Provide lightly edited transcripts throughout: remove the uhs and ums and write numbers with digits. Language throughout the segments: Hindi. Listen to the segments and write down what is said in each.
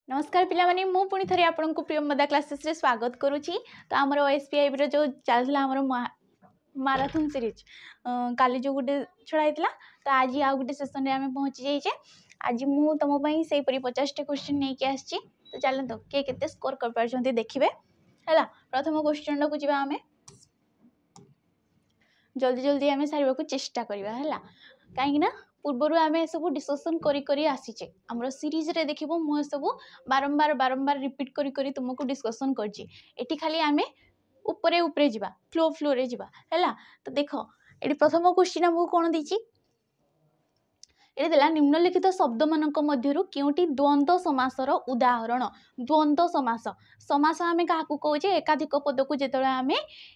नमस्कार पिला माने मु पुणी थरे आपन को प्रियमदा क्लासेस रे स्वागत करूची। तो हमर ओएसपीआई रो जो चलला हमर माराथन सीरीज काली जो गुटे छड़ाइतला तो आज आ गुटे सेशन रे हमें पहुंची जाइछे। आज मु तम पई सेही परी 50 टा क्वेश्चन नै के आछी। तो चलन तो के केते स्कोर कर पारछंती देखिबे हला। प्रथम क्वेश्चन को जिबा हमें जल्दी जल्दी हमें सारिबा को चेष्टा करबा हला। काहे ना पूर्वर आम सब डिस्कसन करी आसीचे हमरो सीरीज रे देखिबो मु सब बारंबार बारंबार रिपीट करी तुमको डिस्कसन करची। एठी खाली आमे ऊपरे ऊपरे जिबा फ्लो रे जिबा हैला। तो देखो एठी प्रथम क्वेश्चन हमको कोन दिची एठी देला निम्नलिखित शब्द मानक मध्यरु केउटी द्वंद्व समासर उदाहरण। द्वंद्व समास समास आमे काहाकू कहूचे एकाधिक पद को जेतले आमे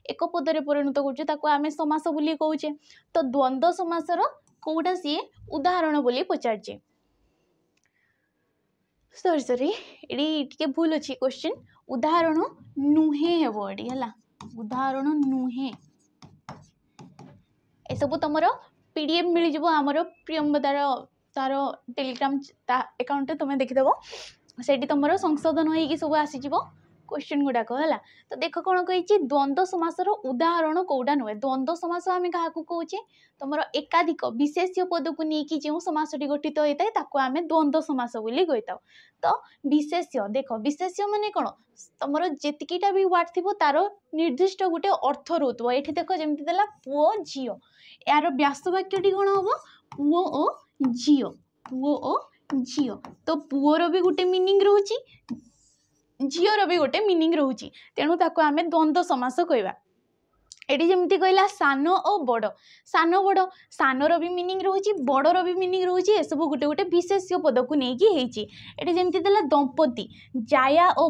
एक पद रे परिणत करछु ताको आमे समास बोली कहूचे। तो द्वंद्व समासर कोडा सी उदाहरण बोली पचारचे। सॉरी एडी टिके भूल अछि क्वेश्चन उदाहरण नुहे हेबो एडी हला। उदाहरण नुहे ए सब तमरो पीडीएफ मिल जिवो हमरो प्रियंवदार तार टेलीग्राम अकाउंट तुम देखिदेव सेठी तमरो संशोधन होई सब आसी जिवो क्वेश्चन गुडा को हला। तो देखो कोन कहिची द्वंद्व समासर उदाहरण कोडा नुहे। द्वंद्व समास आमे काहाकू कहूचे तमरो एकाधिक विशेष्य पद को नेकी जो समासटी गठित होता है ताको आमे द्वंद्व समास बोली कहता। तो विशेष्य देखो विशेष्य माने कोन तमरो जेतिकीटा भी वर्ड थिबो तारो निर्दिष्ट गुटे अर्थ रहतबो। एठी देखो जेमति देला पुओ झियो यार व्यास वाक्यटी कोन होबो पुओ ओ झियो पुओ ओ झियो। तो पुओर भी गुटे मीनिंग रहूची झियोर भी गोटे मीनिंग रहूची तेणु ताको आमे द्वंद्व समास कहबा। एटी जेमती कहला सान ओ बड़ सान बड़ सानर भी मीनिंग रहूची बड़र भी मीनिंग रहूची ए सब गोटे गोटे विशेष्य पद को नेकी हेची। एटी जेमती देला दंपति जाया ओ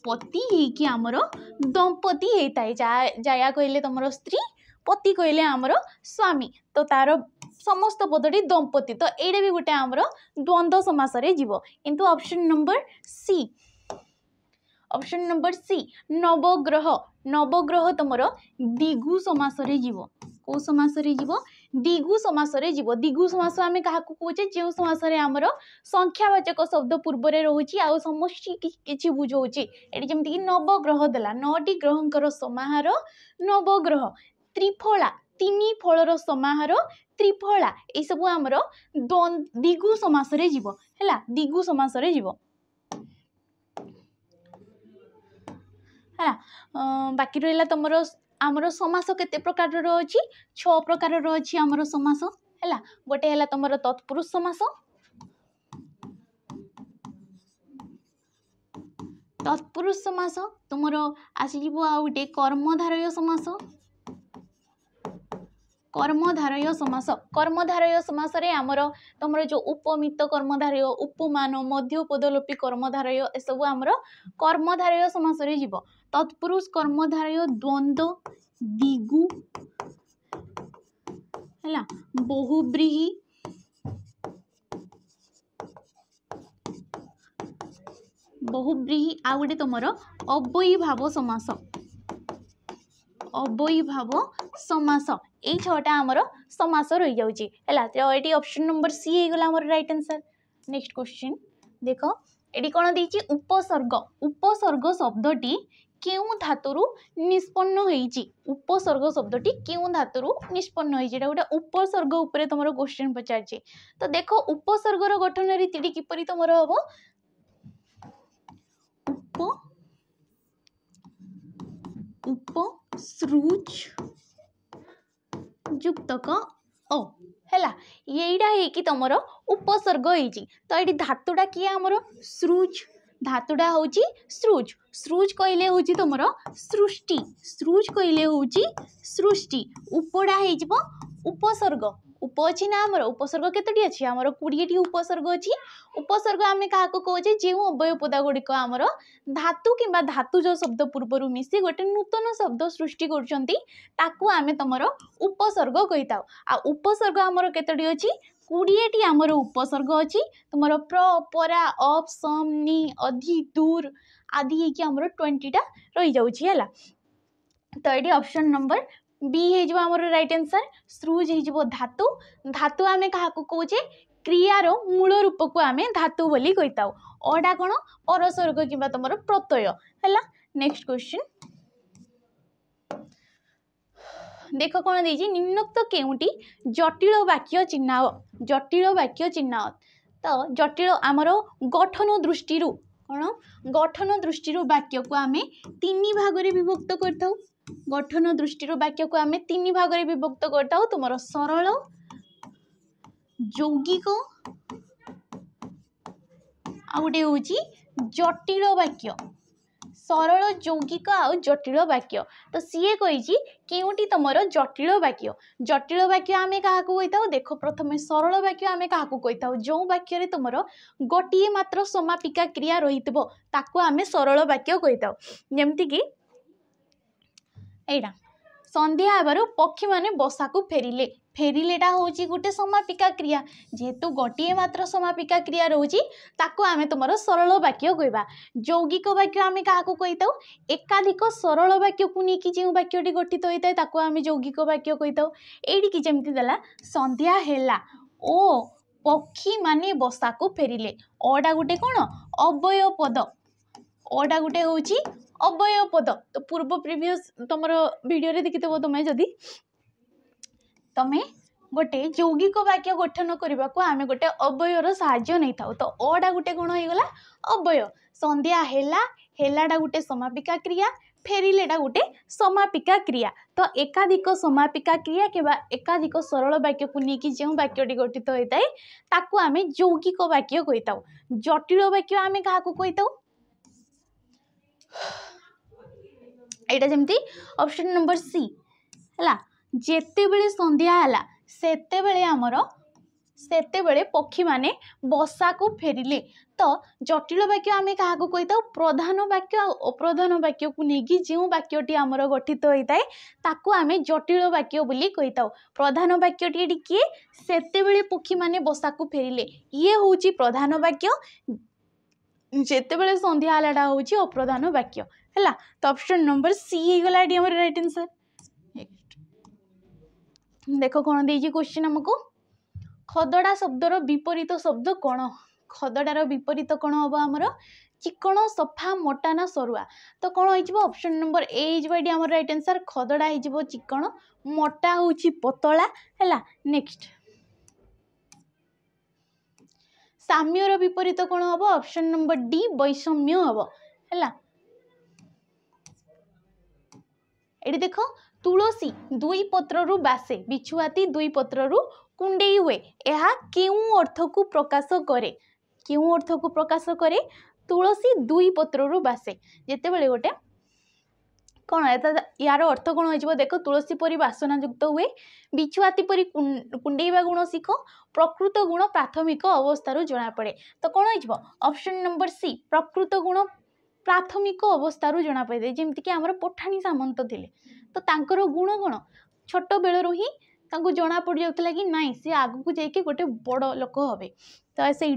पति हेकी हमरो दंपति हेताय। जाया कहले तमरो स्त्री पति कहले हमरो स्वामी तो तार समस्त पदटी दंपति। तो एडे भी गोटे हमरो द्वंद्व समास रे जीवो। किंतु ऑप्शन नंबर सी नवग्रह नवग्रह तमरो दिगु समास रे जीवो। को समास रे जीवो दिगु समास रे जीवो। दिगु समास आमे काहाकू कहूचे जे समास रे हमरो संख्यावाचक शब्द पूर्व रे रहूची आ समष्टि किछि बुझौची। एटी जेमति कि नवग्रह देला नौटी ग्रहंकर समाहार नवग्रह। त्रिफला तीनी फलर समाहार त्रिफला ए सब हमरो दिगु समास रे जीवो हैला। दिगु समास रे जीवो हैला। बाकी रहला तमरो हमरो समास केते प्रकार रो अछि 6 प्रकार रो अछि हमरो समास हैला। गोटे हैला तमरो तत्पुरुष समास तत्पुरुष समास तुमरो आसी जीवो आ गोटे कर्मधारय समास कर्मधारय समास। कर्मधारय समास रे हमरो तमरो जो उपमित कर्मधारय उपमान मध्य पदलोपी कर्मधारय ए सब हमरो कर्मधारय समास रे जीवो। तत्पुरुष कर्मधारय द्वंद्व दिगु हैला बहुब्रीहि बहुब्रीहि आ गोटे तमरो अव्ययी भाव समास अव्ययी भाव समास ए छटा हमरो समास रही जाउची हैला। तो एटी ऑप्शन नंबर सी हे गला हमर राइट आंसर। नेक्स्ट क्वेश्चन देखो एटी कोन देची उपसर्ग उपसर्ग शब्दटी केउ धातुरु निष्पन्न होईची। उपसर्ग शब्दटी केउ धातुरु निष्पन्न होईची एटा गोटे उपसर्ग ऊपर तमरो क्वेश्चन पचारची। तो देखो उपसर्गर गठन रीतिटी किपरि तमरो हबो उपसृज युक्तक ओ हैला। येडा हे कि तमरो उपसर्ग होईची। तो एटी धातुडा किया हमरो सृज धातुडा होची सृज सृज कहले होची तमरो सृष्टि सृज कहले होची सृष्टि उपडा हे जिवो उपसर्ग उप अछि ना हमरो उपसर्ग केतटी अछि हमरो 20 टी उपसर्ग अछि। उपसर्ग आमे काहाको कहूचे जेउ अव्यय पद गुडिक हमरो धातु किबा धातुज शब्द पूर्वरु मिसी गोटे नूतन शब्द सृष्टि करचंती ताकू आमे तमरो उपसर्ग कहिताउ। आ उपसर्ग हमरो केतटी अछि 20 टी हमरो उपसर्ग अछि। तमरो प्र परा अप सम नि अधि दूर आदि हे कि हमरो 20 टा रहि जाउची हैला। तो एडी ऑप्शन नंबर बी हे जो हमरो राइट आंसर। सृज हे जो धातु धातु आमे काहाकू कहूचे क्रियार मूल रूप को आम धातु बोली कही था। अटा कौन परस्वरक कि तुम प्रत्यय है। नेक्स्ट क्वेश्चन देख कौन देजी निम्नोक्त केउटी जटिल वाक्य चिन्ह जटिल वाक्य चिन्ह तो जटिल आमर गठन दृष्टि कौन गठन दृष्टि वाक्य को आम तीन भाग में विभक्त कर गठन दृष्टि वाक्य को आम तीन भाग में विभक्त कर तुम सरल यौगिक आ गोटे हूँ जटिल वाक्य सरल यौगिक आ जटिल वाक्य तो सीए कही केउटी तुम जटिल वाक्य आम क्या कही था देख प्रथम सरल वाक्य आम क्या कही था जो वाक्य तुम गोटे मात्र समापिका क्रिया रही आम सरल वाक्य कही था जमती एटा संध्या आबार पक्षी माने बसा को फेरिले फेरिलेटा हूँ गोटे समापिका क्रिया जेहेतु गोटे मात्र समापिका क्रिया रोची ताको आम तुम सरल वाक्य कहवा यौगिक वाक्य आम क्या कही था एकाधिक सरल वाक्य को लेकिन जो वाक्यटी गठित होता है आम यौगिक वाक्य कही था ये जमती देला संध्या हेला ओ पक्षी माने बसा को फेरिले अटा गोटे कौन अव्यय पद अटा गोटे हूँ अव्यय पद तो पूर्व प्रिवियस तुम वीडियो रे देखी तुम्हें जदि तमें गोटे यौगिक वाक्य गठन करने को आम गोटे अव्ययर साहाय्य नहीं था तो अटा गोटे कौन होगा अव्यय संध्या हेला हेलाटा गोटे समापिका क्रिया फेरिलेटा गोटे समापिका क्रिया तो एकाधिक समापिका क्रिया के एकाधिक सरल वाक्य को लेकिन जो वाक्यटी गठित होता है ताकू आम यौगिक वाक्य कही था जटिल वाक्य आम क्या कही था एटा जमती ऑप्शन नंबर सी है जेते बेले संध्या है सेते बेले आमर सेते बेले पक्षी माने बसा को फेरिले तो जटिल वाक्य आम क्या कही था प्रधान वाक्य अप्रधान वाक्य को लेकिन जो वाक्यटी आमर गठित होता है ताकू आम जटिल वाक्य बोली कही था प्रधान वाक्यटी किए सेते बेले पक्षी माने बसा को फेरिले ये हूँ प्रधान वाक्य जेते बेले संध्या हलाटा हूँ अप्रधान वाक्य है तो ऑप्शन नंबर सी ही गला राइट आंसर देख कौन दे क्वेश्चन हमको खदड़ा शब्दर विपरीत शब्द कौन खदड़ार विपरीत कौन हम आमर चिकण सफा मोटा ना सरुआ तो कौन हो ऑप्शन नंबर ए होम राइट आंसर खदड़ा हो चिकण मोटा हूँ पतला है नेक्स्ट साम्यर विपरीत कौन हम ऑप्शन नंबर डी वैषम्य हम है ये देख तुलसी दुई पत्रु बासे बिछुआती दुई पत्रु कुंडई हुए यह क्यों अर्थ को प्रकाश करे क्यों अर्थ को प्रकाश करे तुलसी दुई पत्रु बासे जिते बड़े गोटे कौन यार अर्थ कौन हो देख तुलसी परी बासना युक्त हुए बिछुआती परी कुंडेवा गुण शिख प्रकृत गुण प्राथमिक अवस्था जना पड़े तो कौन हो ऑप्शन नंबर सी प्रकृत गुण प्राथमिक अवस्था जना पड़े जमीक आम पठाणी सामंत थे तो तांकर गुण कौन छोट बेलू ही जना पड़ जाता कि नाई सी आग को जाकि गोटे बड़ लोक हे तो से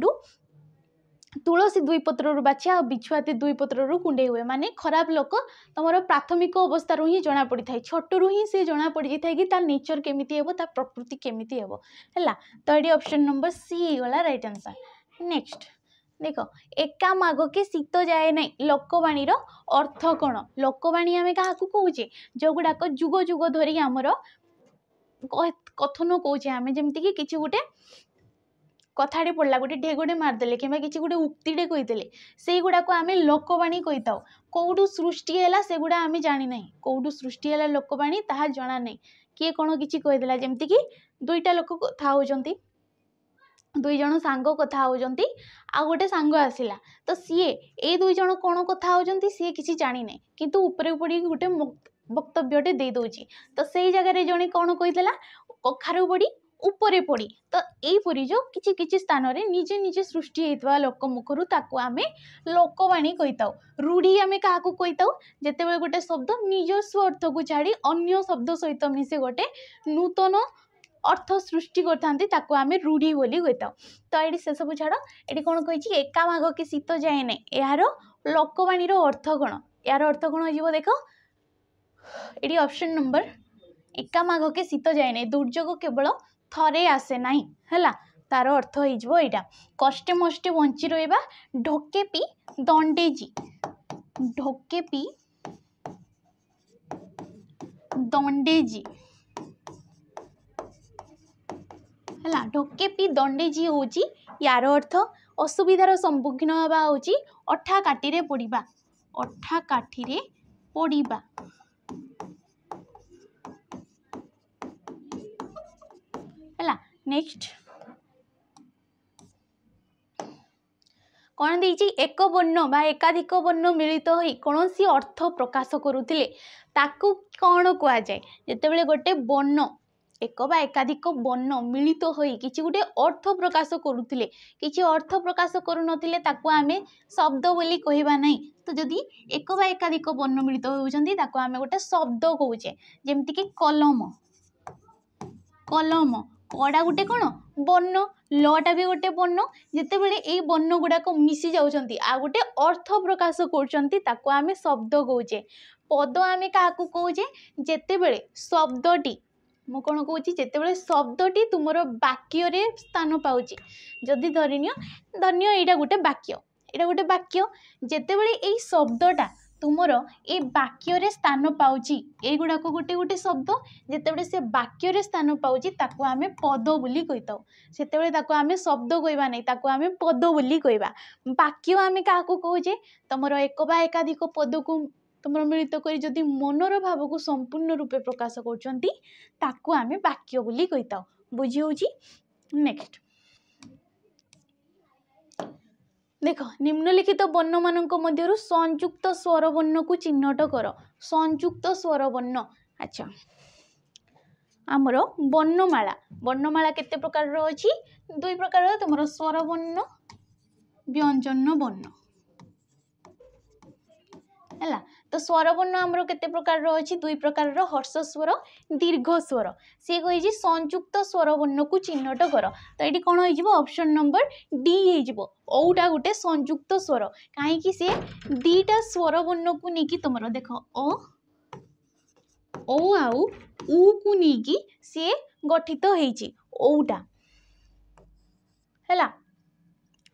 तुलसी दुई पत्रु बाछिया और बिछुआती दुई पत्रु कुंडे हुए माने खराब लोक तुम प्राथमिक अवस्था ही जना पड़ी था छोटू ही से जना पड़ जाए कि तार नेचर केमिति हेबो तार प्रकृति केमिति हेबो हैला तो ये ऑप्शन नंबर सी गला राइट आंसर नेक्स्ट देख एका माघ के शीत जाए ना लोकवाणी अर्थ कौन लोकवाणी आम क्या कहे जो गुड़ाक जुग जुग धरी आमर कथन कौचे आम जमीक कि गोटे कथाटे पड़ा गोटे ढेगटे मारदे कि गोटे उक्तिटे कहीदे से गुड़ाक आम लोकवाणी कही था कौटू सृष्टि है से गुड़ा आम जानी ना कौटू सृष्टि है लोकवाणी ताहा जना ना किए कौन किसी कहीदेला जमीक दुईटा लोक कथा होती दुई जन सांग कथा होती आ गोटे सांग आसला तो सीए ए दुई जन कौन कथा होती सी किसी जानी ना किंतु ऊपर पड़ी गोटे वक्तव्यटे दे दौची तो से जगह जड़े कौन कहीदेला कखारू पड़ी ऊपरे पड़ी तो यहीपरी जो किसी किसी स्थान में निजे निजे सृष्टि होता लोक मुखर ताकू आम लोकवाणी कही था रूढ़ी आम क्या कही था जिते बड़े गोटे शब्द निजस्व अर्थ को छाड़ी अन्य शब्द सहित मिसे गोटे नूतन अर्थ सृष्टि करते आम रूढ़ी बोली कही था तो ये से सब छाड़ ये कौन कही एका माघ के शीत जाए ना यार लोकवाणी अर्थ कौन यार अर्थ कौन हो देख ये ऑप्शन नंबर एका माघ के शीत जाए ना दुर्योग केवल थरे आसे ना है तार अर्थ हो यहाँ कष्टे मष्टे बंची रहा ढोके पी दंडेजी ढोके पी दंडेजी है ढोके पी दंडेजी हूँ यार अर्थ असुविधार सम्मुखीन हवा हूँ अठा काठी पड़ा अठा काठी पड़ा है नेक्स्ट कौन देती एक वर्ण बा एकाधिक वर्ण मिलित हो कौन सी अर्थ प्रकाश करुले ताकू कौन कह जाए जितेबाला गोटे वर्ण एक बा एकाधिक वर्ण मिलित हो किसी गोटे अर्थ प्रकाश करुले किसी अर्थ प्रकाश करुनथिले ताकू आमे शब्द बोली कहवा नहीं तो जदि एक बा एकाधिक वर्ण मिलित होउछंती ताकू आमे गोटे शब्द कहूचे जेमति कि कलम कलम कड़ा गोटे कौन वर्ण लटा भी गोटे वर्ण जितेबाला ये वर्ण गुड़ाक मिसी जाउछंती आ गोटे अर्थ प्रकाश करछंती ताकू आमे शब्द कहूचे पद आमे काहाकू कहूचे जेतेबाला शब्दटी मु कौन कहूँ जितेबाला शब्दटी तुमर वाक्य रे स्थान पाउची जदि धन्य यहाँ गोटे वाक्य जेतेबाला ये शब्दटा तुमर ए वाक्य रे स्थान पाउची एगुड़ाक गोटे गोटे शब्द जेतेबाला से वाक्य रे स्थान पाउची ताकू आमे पद बोली कहिताऊ सेतेबाला ताकू आमे शब्द कहवा नहीं ताकू आमे पद बोली कहवा वाक्य आमे काहाकू कहूचे तुमर एक बा एकाधिक पद को तुम मिलित कर जदि मनर भाव को संपूर्ण रूपे प्रकाश करछंती ताकू आमे वाक्य बोली कहिताऊ बुझी होउची नेक्स्ट देख निम्नलिखित वर्ण मानक मध्यरु संयुक्त स्वर वर्ण को चिन्हट कर संयुक्त स्वर वर्ण अच्छा आमर वर्णमाला केते प्रकार अछि दुई प्रकार तुमर स्वर वर्ण व्यंजन वर्ण है तो स्वर वर्ण आमर केते प्रकार अच्छी दुई प्रकार हर्ष स्वर दीर्घ स्वर सी कही संयुक्त स्वर वर्ण को चिन्हट कर तो ये कौन हो ऑप्शन नंबर डी ओटा गोटे संयुक्त स्वर कहीं सी दीटा स्वर वर्ण को लेकिन तुम देख ओ आउ उ को लेकिन सी गठित होटा है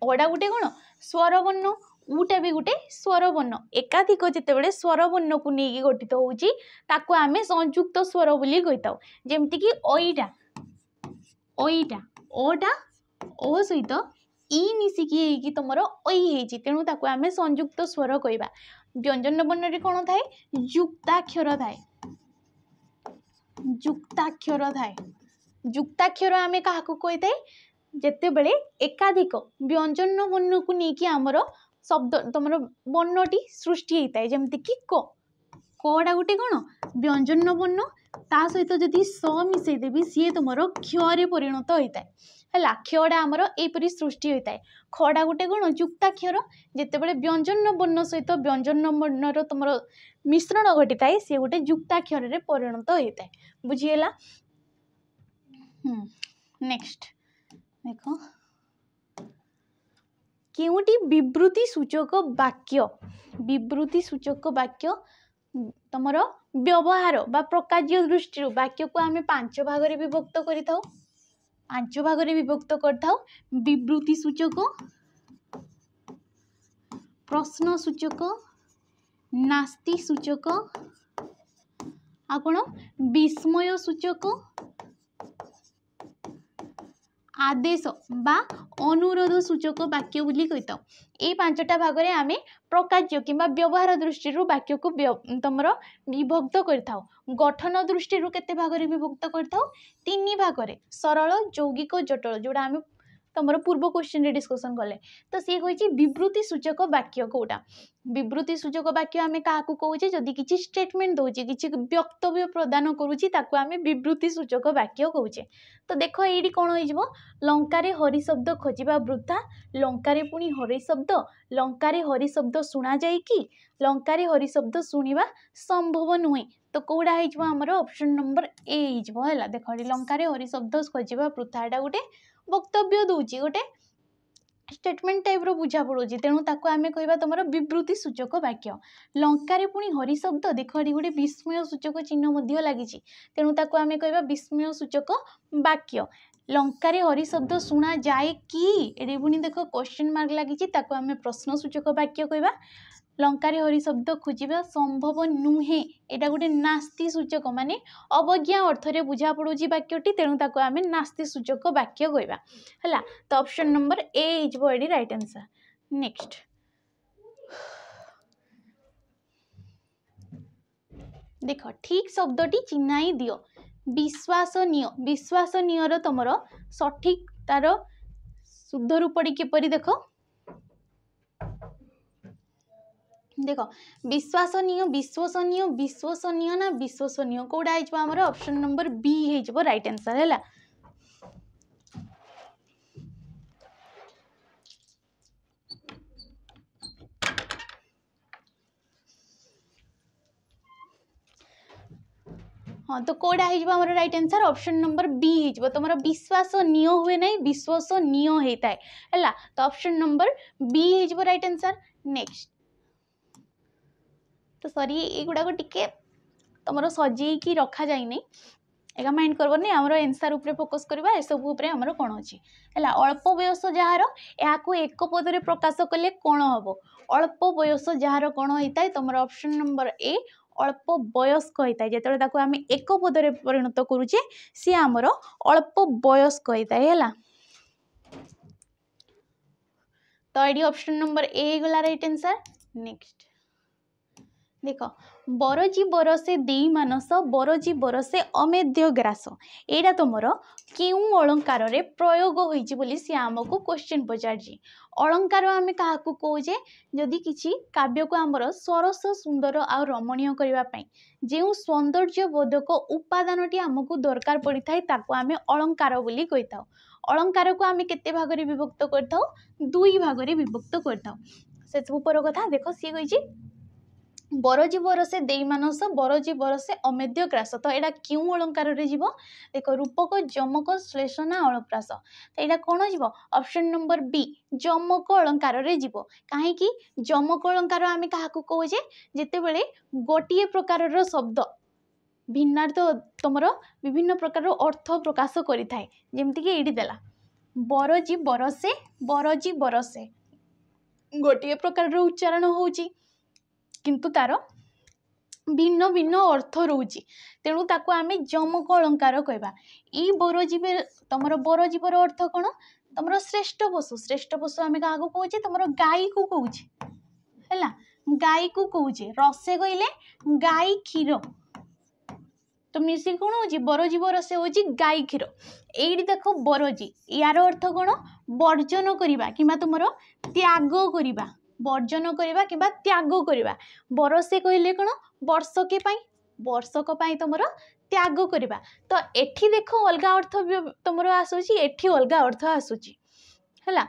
ओटा गोटे कौन स्वर वर्ण उटा भी गोटे स्वर वर्ण एकाधिक जितेबाला स्वर वर्ण को लेकिन गठित होउची ताकू आमे संयुक्त स्वर बोली कहिताऊ जेमति कि ओइटा ओइटा ओटा ओ सहित ई मिसिकी कि तुमर ओई हेची तेणु ताकू आमे संयुक्त स्वर कहबा व्यंजन वर्ण रे कोन थाए युक्ताक्षर थाए युक्ताक्षर आमे काहाकू कहिताए जेतेबेले एकाधिक व्यंजन वर्ण को लेकिन आमर शब्द तुम वर्णटी सृष्टि होता है जमती कि कड़ा गोटे कौन व्यंजन वर्ण ता सहित जदि स मिसई देवी सी तुम क्षरे परिणत होता है है क्षड़ा आमर एपरी सृष्टि होता है खड़ा गोटे कौन युक्ताक्षर जितेबाला व्यंजन वर्ण सहित व्यंजन वर्णर तुम मिश्रण घटी थाए सी गोटे युक्ताक्षर रे परिणत होता है बुझीगला नेक्स्ट देखो केउटी विवृत्ति सूचक वाक्य तुमर व्यवहार बा प्रकार्य दृष्टि वाक्य को आमे 5 भाग रे विभक्त करिथाउ 5 भाग रे विभक्त करथाउ विवृत्ति सूचक प्रश्न सूचक नास्ति सूचक आ कोन विस्मय सूचक आदेश बा अनुरोध सूचक वाक्य बोली कहिताऊ ए 5टा भाग रे आमे प्रकार्य किंबा व्यवहार दृष्टि वाक्य को तुमर विभक्त करथाऊ गठन दृष्टि केते भाग रे विभक्त करथाऊ 3 भाग रे सरल यौगिक जटिल जोड़ा आमे तुमर पूर्व क्वेश्चन रे डिस्कशन कले तो सी कहि विवृत्ति सूचक वाक्य कोटा विवृत्ति सूचक वाक्य आमे काहाकू कहूचे जदि किछि स्टेटमेंट दोचे किछि वक्तव्य प्रदान करूची ताकू आमे विवृत्ति सूचक वाक्य कहूचे तो देखो एडी कोन होइजबो लंकारे हरि शब्द खोजिबा वृथा लंकारे पुनी हरि शब्द लंकारे हरि शब्द सुना जाय कि लंकारे हरि शब्द सुनिबा संभव नुहे तो कोडा होइजबो हमर ऑप्शन नंबर ए होइजबो हैला देखो लंकारे हरि शब्द खोजिबा वृथा एटा गोटे वक्तव्य दूची गोटे स्टेटमेंट टाइप रो बुझा पड़ोची तेणु ताको आमे कहबा तुमर विवृत्ति सूचक वाक्य लंकारे पुनी हरि शब्द देख एडी गोटे विस्मय सूचक चिन्ह मध्य लागिची तेणु ताको आमे कहबा विस्मय सूचक वाक्य लंकारे हरि शब्द शुणा जाए कि एडी पुणी देख क्वेश्चन मार्क लगी ताको आमे प्रश्नसूचक वाक्य कहबा लंकारे हरि शब्द खोजा संभव नुहे एटा गोटे नास्ति सूचक माने अवज्ञा अर्थ रे बुझा पड़ुची वाक्यटी तेणु ताको आमे नास्ति सूचक वाक्य कहबा हला। तो ऑप्शन नंबर ए इजबो एडी राइट आंसर। नेक्स्ट देख ठीक शब्दटी चिन्हाई दियो विश्वासनीय विश्वासनीय रो तमर सठिक तार शुद्ध रूपटी किपरि देख देख विश्वासनीय विश्वसनीय विश्वसनीय ना विश्वसनीय कोडा आइजबो हमर ऑप्शन नंबर बी हेजबो राइट आंसर हैला। हाँ तो कोडा हेजबो हमर right answer option number B हेजबो तुमरा विश्वासनीय हुए नहीं विश्वसनीय हेता है हैला। तो ऑप्शन नंबर बी हेजबो राइट आंसर। नेक्स्ट तो सॉरी एगुड़ा को टिके तुम सजे कि रखा जाए नहीं एका माइंड करबनी आमर एनसर उपरे फोकस करबा ए सब उपरे हमर कोन अछि हैला। अल्प बयस जहार याको एक पदरे प्रकाश कले कोन हबो अल्प बयस जहार कोन होइताय तुमर ऑप्शन नंबर ए अल्प वयस्क होइताय जेतले ताको आमे एक पदरे परिणत करूचे सी आमर अल्प वयस्क होइताय हैला। तो एडी ऑप्शन नंबर ए गला राइट आंसर। नेक्स्ट देख बरजी बरसे देई मानस बरजी बरसे अमेध्य ग्रास एटा तुमर क्यों अलंकार रे प्रयोग होइछि बोली सी आमको क्वेश्चन पचारछि। अलंकार आमे काहाकू कहूजे जदि किछि काव्य को आमर सरस सुंदर आ रमणीय करबा पई जेउ सौंदर्य बोधक उपादानटी आमको दरकार पड़ी थाए ताको आमे अलंकार बोली कहिताउ। अलंकार को आमे केते भाग रे विभक्त करताउ दुई भाग रे विभक्त करताउ से सब पर कथा देखो सी कहिछि बरजी बरसे देई मानस बरजी बरसे अमेध्य ग्रास तो एटा क्यों अलंकार रे जीवो देखो रूपक जमक श्लेषणा अलप्रास तो एटा कोन जीवो ऑप्शन नंबर बी जमक अलंकार रे जीवो काहे कि जमक अलंकार आमे काहाकू कहूजे जेते बेले गोटिए प्रकार रो शब्द भिन्नार्थ तुमरो विभिन्न प्रकार अर्थ प्रकाश करि थाए जेमति कि एडी देला बरजी बरसे गोटिए प्रकार रो उच्चारण होउची किंतु तार भिन्न भिन्न अर्थ रोची तेणु ताको आमे जमक अलंकार कहबा। ई बरजीव तुमर बरजीवर अर्थ कौन तुमर श्रेष्ठ पशु आमे काहाकू कहूचे तुमर गाई को कहूचे हैला गाई को कहूचे रसे कहले गाई क्षीर तो मिसी कौन होची बरजीव रसे होची गाई क्षीर एडी देखो बरजी यार अर्थ कौन वर्जन करिबा किबा तुमर त्याग करिबा वर्जन करवा कि त्याग करवा बरसे कहले कौन वर्षके वर्षक तुम त्याग करवा तो एठी देखो अलग अर्थ तुम आसूची एठी अलग अर्थ आसूची हैला।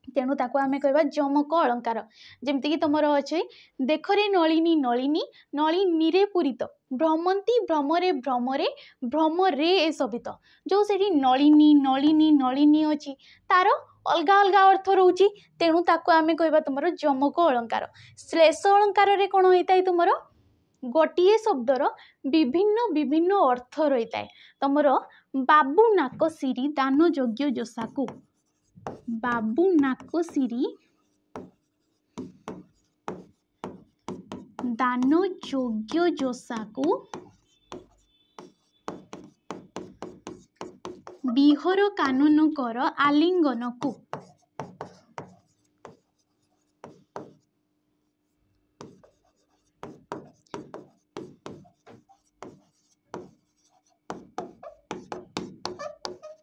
तेणु ताको आमे कहबा जमक अलंकार जेमति कि तुमर अछि देखरे नलिनी नलिनी नलिनी रे पूरित भ्रमंती भ्रमरे भ्रमरे भ्रमरे ए सबित जो सेठी नलिनी नलिनी नलिनी अछि तार अलग अलग अर्थ रोची तेणु ताको आमे कहबा तुमर जमक अलंकार। श्लेष अलंकार रे कोन होइताय तुमर गोटिए शब्दर विभिन्न विभिन्न अर्थ रहिताय तुमर बाबू नाक सिरी दान योग्य जोसाकू बाबू नाक सिरी दान योग्य जोसाकू बिहर कानून कर आलिंगन को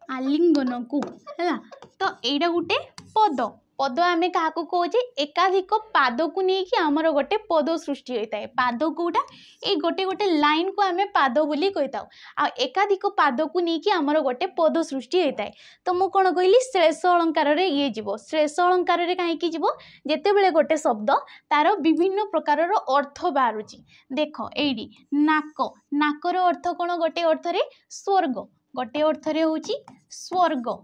आलिंगन को है तो एटा गोटे पद पद आमे काहाकू कहूचे एकाधिक पाद को लेकिन आमर गोटे पद सृष्टि होता है पाद कोटा ये गोटे गोटे लाइन को आमे पाद बोली कहीता आ एकाधिक पाद को लेकिन आमर गोटे पद सृष्टि होता है। तो मु कौन कहली श्लेष अलंकार रे ये जीवो श्लेष अलंकार रे कहीं जीवो जेते बेले गोटे शब्द तार विभिन्न प्रकार अर्थ बाहरुची देख एडी नाक नाकर अर्थ कौन गोटे अर्थ रे स्वर्ग गोटे अर्थ रे होची स्वर्ग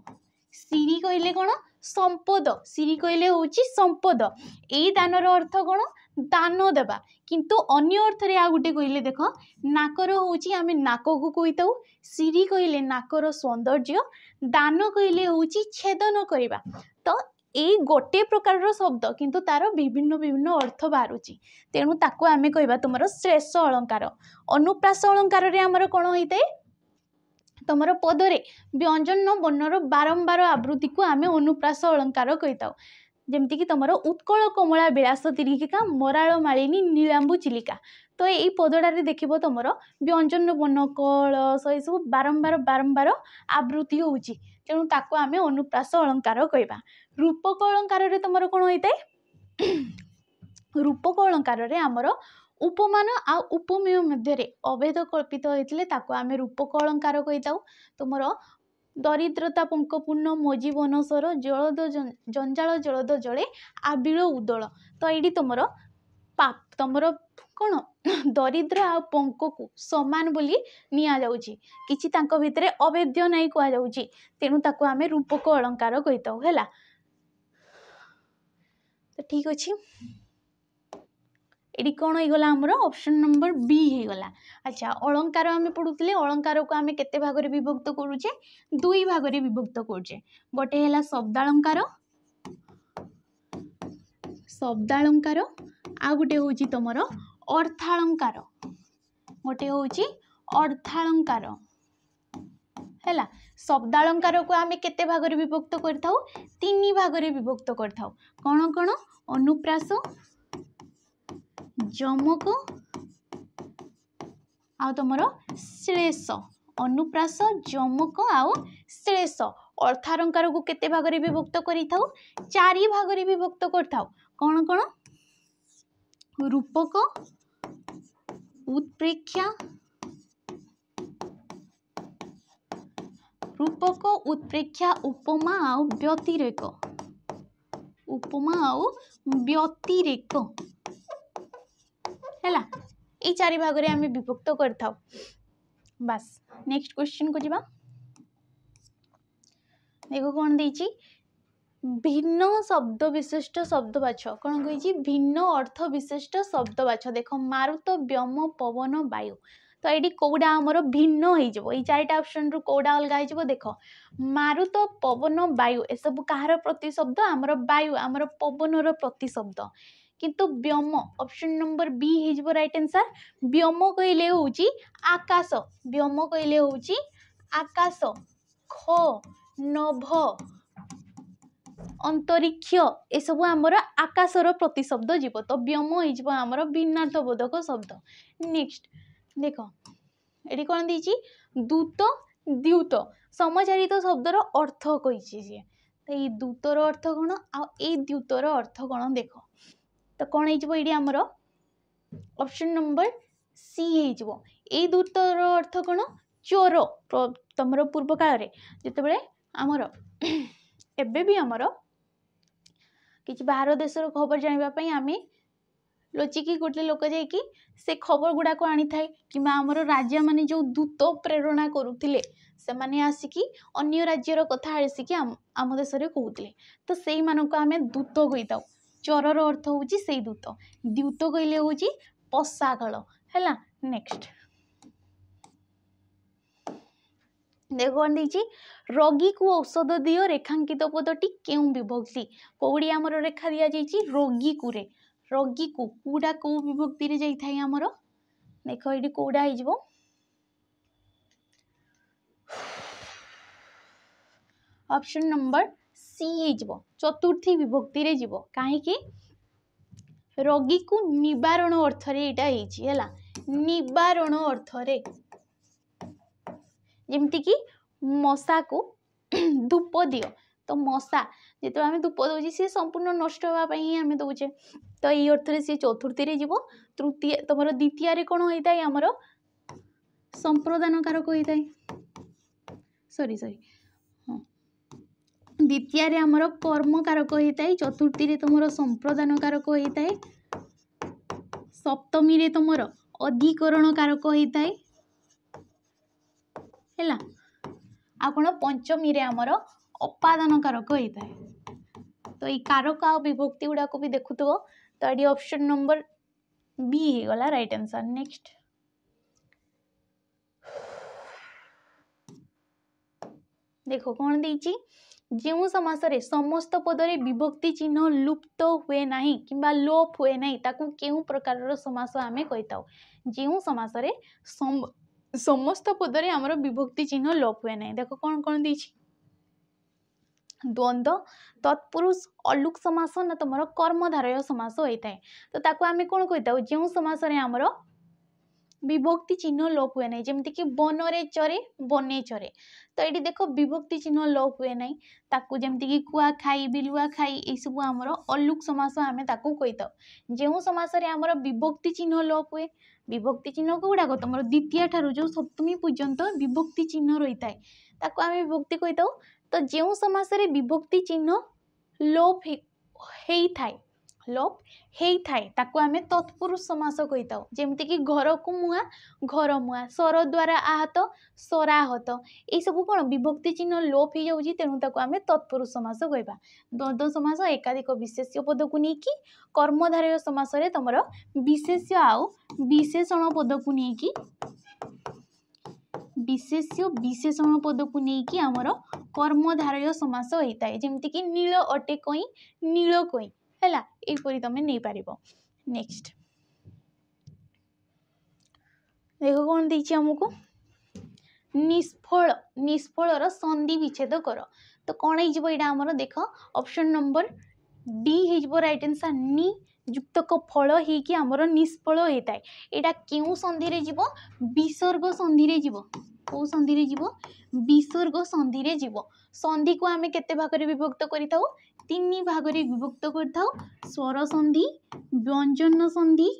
सिरी कहले कौन संपद सिरी कहले होची संपद एई दानर अर्थ कोन दान देबा किंतु अन्य अर्थ रे आ गुटे कहले देख नाकर होची आमे नाक को कहिताउ सिरी कहले नाकर सौंदर्य दान कहले होची छेदन करिबा तो एई गोटे प्रकार शब्द किंतु तार विभिन्न विभिन्न अर्थ बारुची तेणु ताको आमे कहबा तुमरो श्रेष्ठ अलंकार अनुप्रास अलंकार रे हमर कोन होइते तुमर पदरे व्यंजन वर्णर बारंबार आवृत्ति को आमे अनुप्रास अलंकार कहिताउ जेमती कि तुमर उत्कल कमला विलास तिरिका मराल मालिनी नीलांबू चिलिका तो यही पदटारे देखिबो तुमर व्यंजन वर्ण कल सही सब बारंबार बारंबार आवृत्ति होउची तेणु ताको आमे अनुप्रास अलंकार कहबा रूपक अलंकार रे तुमर कोन होइताय रूपक अलंकार रे हमर उपमान आ उपमेय मध्य अभेद कल्पित होइतिले ताको आमे रूपक अलंकार कहिताउ तुमर दरिद्रता पंकपूर्ण मजी बनसर जलद जंजाल जलद जले आबिल उदल तो ये तुमर पाप तुमर कौन दरिद्र आ पंक को समान बोली निया जाउची किछि तांको भितरे अवैध नहीं कहा जाउची तेणु ताको आमे रूपक अलंकार कहिताउ हैला तो ठीक अछि एडी कौन हो गला हमरो ऑप्शन नंबर बी हो गला अच्छा अलंकार आमे पढुतले अलंकार को आमे केते भाग रे विभक्त करूचे दुई भाग रे विभक्त करूचे गोटे हैला शब्दालंकार आ गोटे होची तमर अर्थालंकार गोटे होची अर्थालंकार हैला शब्दालंकार को आमे केते भाग रे विभक्त करथाउ तीन भाग रे विभक्त करथाउ कोन कोन अनुप्रास जमक आ तुमर श्लेष अनुप्रास जमक आउ श्लेष अर्थालंकार को केते भाग रे विभक्त करिथाउ चारि भाग रे विभक्त करथाउ कोन कोन रूपक उत्प्रेक्षा उपमा आउ व्यतिरेक हैला ए चारि भाग रे आमे विभक्त करथाउ बस नेक्स्ट क्वेश्चन को जिबा देखो कोन देछि भिन्न शब्द विशिष्ट शब्द बाछ कोन कहिछि भिन्न अर्थ विशिष्ट शब्द बाछ देखो मारुत व्योम पवन वायु तो ये कौड़ा आमर भिन्न हो चारिटा ऑप्शन रु कौड़ा अलग हो देखो मारुत पवन वायु ए सब कहार प्रतिशब्द आमर वायु आमर पवन प्रतिशब्द किंतु व्योम ऑप्शन नंबर बी हो राइट आंसर व्योम कहले होची आकाश व्योम कहले होची आकाश ख नभ अंतरिक्ष ए सब आमर आकाशर प्रतिशब्द जीव तो व्योम हो आमर भिन्नार्थबोधक शब्द नेक्स्ट देख ये कौन दीची दूत द्यूत समचारित शब्दर अर्थ कही तो ये दूतर अर्थ कौन आ द्यूतर अर्थ कौन देख तो कौन होमर आमर ऑप्शन नंबर सी हो दूतर अर्थ कौन चोर तुम पूर्व काल जिते आमर एबे भी आमर कि बाहर देशर खबर जानापी आम लचिकी गोटे लोक जाकि से खबर गुड़ा को आनी थाए कि आमर राजा माने जो दूत प्रेरणा करुले से माने आसिकी अन्य राज्यर कथा आसिकी आम देश में कहते तो से मानक आम दूत कहीताऊ चोरर अर्थ होची से दूत द्यूत कहले होची पशाकल है नेक्स्ट देख कौन देखिए रोगी को औषध दियो रेखांकित पदटी क्यों विभक्ति कौड़ी आमर रेखा दि जाइए रोगी को रे रोगी को कूड़ा कौ विभक्ति रे जाई थाई आमर देख ये कौड़ा हो ऑप्शन नंबर सी हो चतुर्थी विभक्ति रे जीवो काहे रोगी को निवारण अर्थ रे एटा हेची हैला निवारण अर्थ रे जेमती कि मशा को धूप दियो तो मशा जो आम धूप दौचे सी संपूर्ण नष्ट होगापी आम दौचे तो ये अर्थ सी चतुर्थी रे जीवो तृतीय तुम द्वितीय कौन होता है आमर संप्रदान कारक होता है सॉरी हाँ द्वितीय आमर कर्म कारक होता है चतुर्थी रे तुम संप्रदान कारक होता है सप्तमी रे तुम अधिकरण कारक होता है आ कौन पंचमी रे आमर अपादान कारक होता है तो ये कारक आ विभक्ति गुड़ाक भी देखुव तो ये ऑप्शन नंबर बी हो गला राइट आंसर। नेक्स्ट देखो कौन देइची जो समास रे समस्त पदरे विभक्ति चिन्ह लुप्त हुए नहीं किंबा लोप हुए नहीं ताकू केउ प्रकार समास आमे कहिताउ। जो समास रे समस्त पदरे आमर विभक्ति चिन्ह लोप हुए नहीं देखो कौन कौन देइची द्वंद्व तत्पुरुष अलुक समास ना तुम कर्मधारय समास होता है तो ताकू आमे कौन कहिताउ जो समास रे आमर विभक्ति चिन्ह लोप हुए नहीं जमती कि बनरे चरे बने चरे तो ये देखो विभक्ति चिन्ह लोप हुए नहीं ताकू जमती कि कुआ खाई बिलुआ खाई ये सब आमर अलुक समास आमे ताकू कहिताउ। जो समास रे आमर विभक्ति चिन्ह लोप हुए विभक्ति चिन्ह गुड़ाक तुम द्वितीय ठारू जो सप्तमी पर्यंत विभक्ति चिन्ह रही है ताकू आमे विभक्ति कहिताउ। तो जो समास रे विभक्ति चिन्ह लोप हेई थाए ताकू आमे तत्पुरुष समास कहिताउ। जेमति कि घर को मुआ घर मुआ स्वर द्वारा आहत सराहत ये सब कौन विभक्ति चिन्ह लोप हो जाउची तेणु ताकू आमे तत्पुरुष समास कहबा। द्वंद्व समास एकाधिक विशेष्य पद को नेकी कर्मधारय समास रे तमर विशेष्य आउ विशेषण पद को नेकी विशेष्य विशेषण पद को नेकी आमर कर्मधारय समास होता है जेमति कि नील अटे कई नील कई हैला एपरी तमे नहीं पारिबो। नेक्स्ट देखो कौन देछि हमको निष्फल निष्फलर संधि विच्छेद कर तो कौन हो यहाँ आमर देख ऑप्शन नंबर डी हो राइट आंसर नि युक्तक फल ही आमर निष्फल होता है यहाँ क्यों संधि रे जीवो विसर्ग संधि रे जीवो कौ संधि रे जीवो विसर्ग संधि रे जीवो। संधि को आमे केते भाग रे विभक्त करिताउ तीन भाग रे विभक्त करथाउ स्वर संधि व्यंजन संधि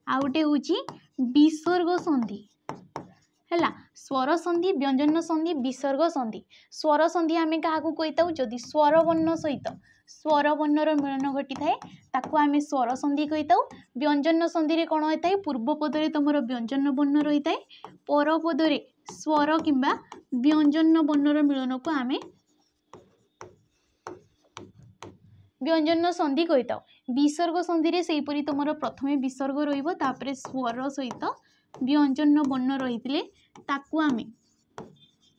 आउटे होची विसर्ग संधि हैला स्वर संधि व्यंजन संधि विसर्ग संधि। स्वर संधि आमे काहाकू कहिताउ जदि स्वर वर्ण सहित स्वर वर्णर मिलन घटी थाए ताकू आमे स्वर संधि कहिताउ। व्यंजन संधि रे कोन होइताय पूर्व पद रे तमर व्यंजन वर्ण रहिताय पर पद रे स्वर किंबा व्यंजन वर्णर मिलन को आमे व्यंजन संधि कहिताउ। विसर्ग संधि रे सेही परि तमर प्रथमे विसर्ग रहिबो तापरे स्वर सहित व्यंजन वर्ण रहितले ताकू आमे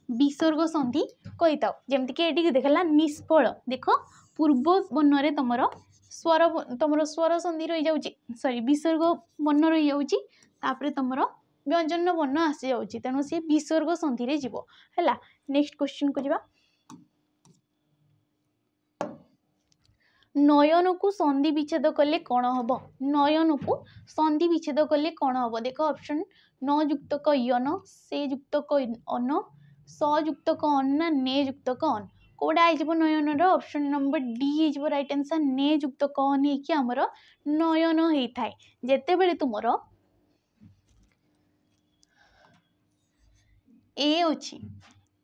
विसर्ग संधि कहिताउ। जेमति कि एटी देखला निष्फल देखो पूर्व वर्ण रे तमर स्वर संधि रही जाउची सॉरी विसर्ग वर्ण रही जाउची तापरे तमर व्यंजन वर्ण आसी जाउची तेणु से विसर्ग संधि रे जीवो हैला। नेक्स्ट क्वेश्चन को जीवा नयन को संधि विच्छेद कले कौन हम नयन को संधि विच्छेद कले कौन हम देख ऑप्शन न युक्त क यन से युक्त क अन स युक्त क अन ने युक्त क अन कोडा आइजबो नयन ऑप्शन नंबर डी आइजबो राइट आंसर ने युक्त क अन कि हमर नयन हेई थाए जेते बेले तुमर ए अछि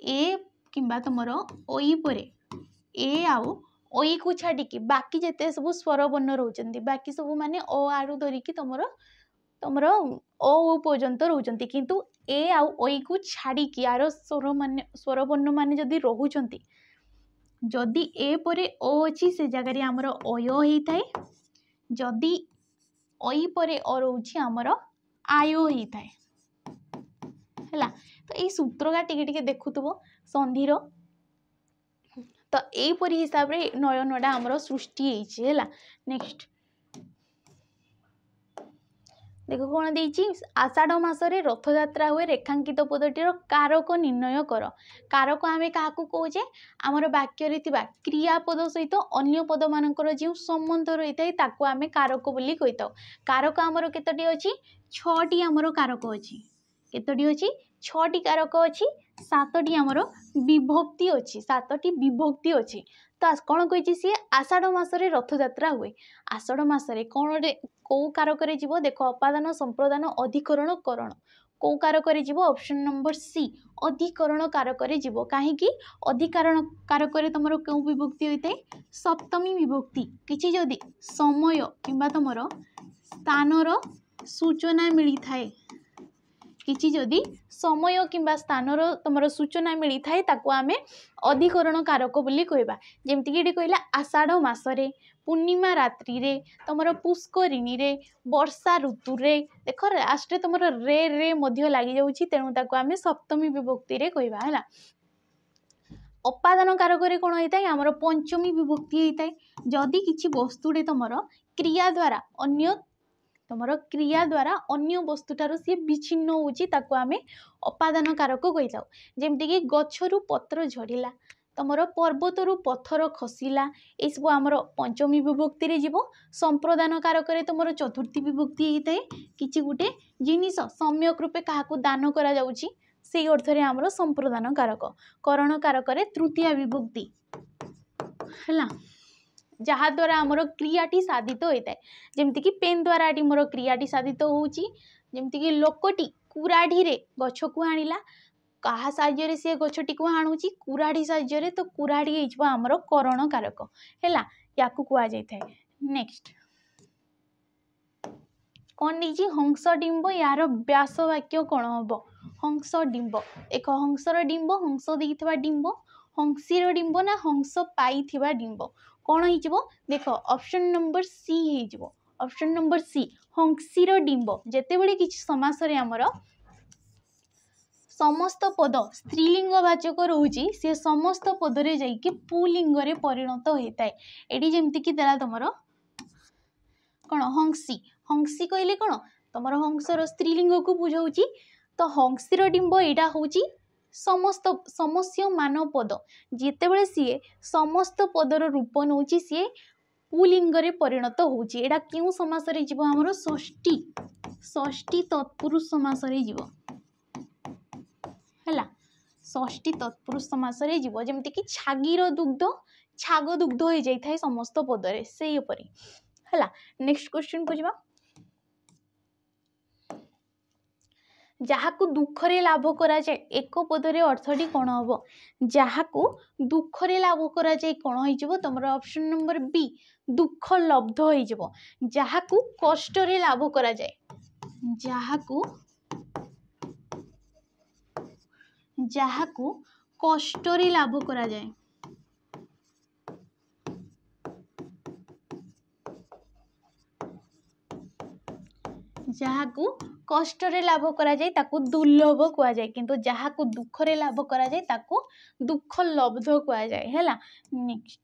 ए किंबा तुमर ओई परे ए आउ ओई को छाड़ी बाकी जिते सब स्वर वर्ण रोचंती बाकी सब माने ओ आरु धरिकी तुमर तुमर ओ पर्यंत रोचंती किंतु ए आउ ओई को छाड़ी यार स्वर वर्ण माने जदि रोचंती जदि ए परे ओ अछि से जगह आमर अय होता है जदि ओई परे ओ रोची आमर आय होता है हैला। तो ये सूत्रगा टिके देखुथबो संधिर तो यहीपरी हिसाब रे नयनटा आमर सृष्टि है। नेक्स्ट देखो कौन देइछि आषाढ़ मासरे रथयात्रा हुए रेखांकित पदटीर कारक निर्णय कर। कारक आमे काहाकू कहूचे आमर वाक्य रे थिबा क्रियापद सहित अन्य पद मानकर जो संबंध रही थाए ताकू आमे कारक बोली कहिताउ। कारक आमर केतोटी अछि 6टी आमर कारक अछि केतोटी अछि 6टी कारक अछि 7टी आमर विभक्ति अछि 7टी विभक्ति अछि। तो कौन कही सी आषाढ़ मासरे रथयात्रा हुए आषाढ़ मासरे कौन रे कौ कारक रे जीवो देखो अपादान संप्रदान अधिकरण करण कौ कारक रे जीवो ऑप्शन नंबर सी अधिकरण कारक रे जीवो काहेकि अधिकरण कारक रे तमरो कौ विभक्ति होइते सप्तमी विभक्ति किछि जदि समय किंबा तमरो स्थानर सूचना मिली थाए किछि जदि समय किंबा स्थानर तुमर सूचना मिली थाए ताको आमे अधिकरण कारक बोली कहबा। जेमति कि एठी कहला आषाढ़ मासरे, पूर्णिमा रात्रि रे, तुमर पुष्करिणी रे, वर्षा ऋतु रे। देख लास्ट रे तुमर रे मध्य लागि जाउछि, तेणु ताको आमे सप्तमी विभक्ति रे कहबा हला। अपादान कारक रे कोन होइताय हमर पंचमी विभक्ति होइताय। जदि किछि वस्तुडे तुमर क्रिया द्वारा अन्य वस्तुटार सी विच्छिन्न होउछि ताको आमे अपादान कारक कहिताउ। जेमति कि गछरु पत्र झड़िला, तुमर पर्वतरु पत्थर खसिला, ए सब हमर पंचमी विभक्ति रे जीवो। संप्रदान कारक रे तुमर चतुर्थी विभक्ति होइताय। किछि गुटे जिनिस सम्यक रूपे काहाकू दान करा जाउछि सेई अर्थ रे हमर संप्रदान कारक। करण कारक रे तृतीया विभक्ति हला, जहा द्वारा हमर क्रियाटी साधित होइताय। जेमति कि पेन द्वारा एटी मोर क्रियाटी साधित होउछि। जेमति कि लोकटी कुराढी रे गछ को हाणिला, कहा साहाय्य रे से गछटी को हाणुछि कुराढी साहाय्य रे, तो कुराढी हेइछबो हमर करण कारक हैला, याकू कुआ जायथाय। नेक्स्ट कोन दीजी हंस डिंब, यार व्यास वाक्य कोन हबो? हंस डिंब, एक हंसर डिंब, हंस देइथबा डिंब, हंसीर डिंब ना हंस पाइथिबा डिंब, कोन हिजबो? देखो ऑप्शन नंबर सी हिजबो। ऑप्शन नंबर सी हंसीर डिंब। जेतेबेले किछि समास रे हमर समस्त पद स्त्रीलिंग वाचक रोची, से समस्त पद रे जाई कि पुलिंग रे परिणत होइताय। एडी जेमति कि देला तुमरो कोन हंसी, हंसी कहले कोन तुमर हंसर स्त्रीलिंग को बुझाउची। तो हंसीर डिंब एटा होउची समस्त समस्य मान पद। जेतेबेले सीए समस्त पदर रूप नउची सीए पुलिंग रे परिणत होउची। एटा क्यों समास रे जीवो? हमरो षष्ठी तत्पुरुष समास रे जीवो हला। षष्ठी तत्पुरुष समास रे जीवो। जेमति कि छागीर दुग्ध छाग दुग्ध हो जाई थाए समस्त पद रे, सेई उपरि हला। नेक्स्ट क्वेश्चन को जीवा। जहाकू दुखरे लाभ करा जाए, एक पदरे अर्थटी कोन हबो? जहाकू दुखरे लाभ करा जाए कोन होइजबो? तमरो ऑप्शन नंबर बी दुख लब्ध होइजबो। जहाकू कष्टरे लाभ करा जाए, जहाकू कष्टरे लाभ करा जाए, जहाकू कष्टरे लाभ करा जाए ताकू दुर्लभ कुआ जाए, किंतु जहाकू दुखरे लाभ करा जाए ताकू दुख लब्ध कुआ जाए हैला। नेक्स्ट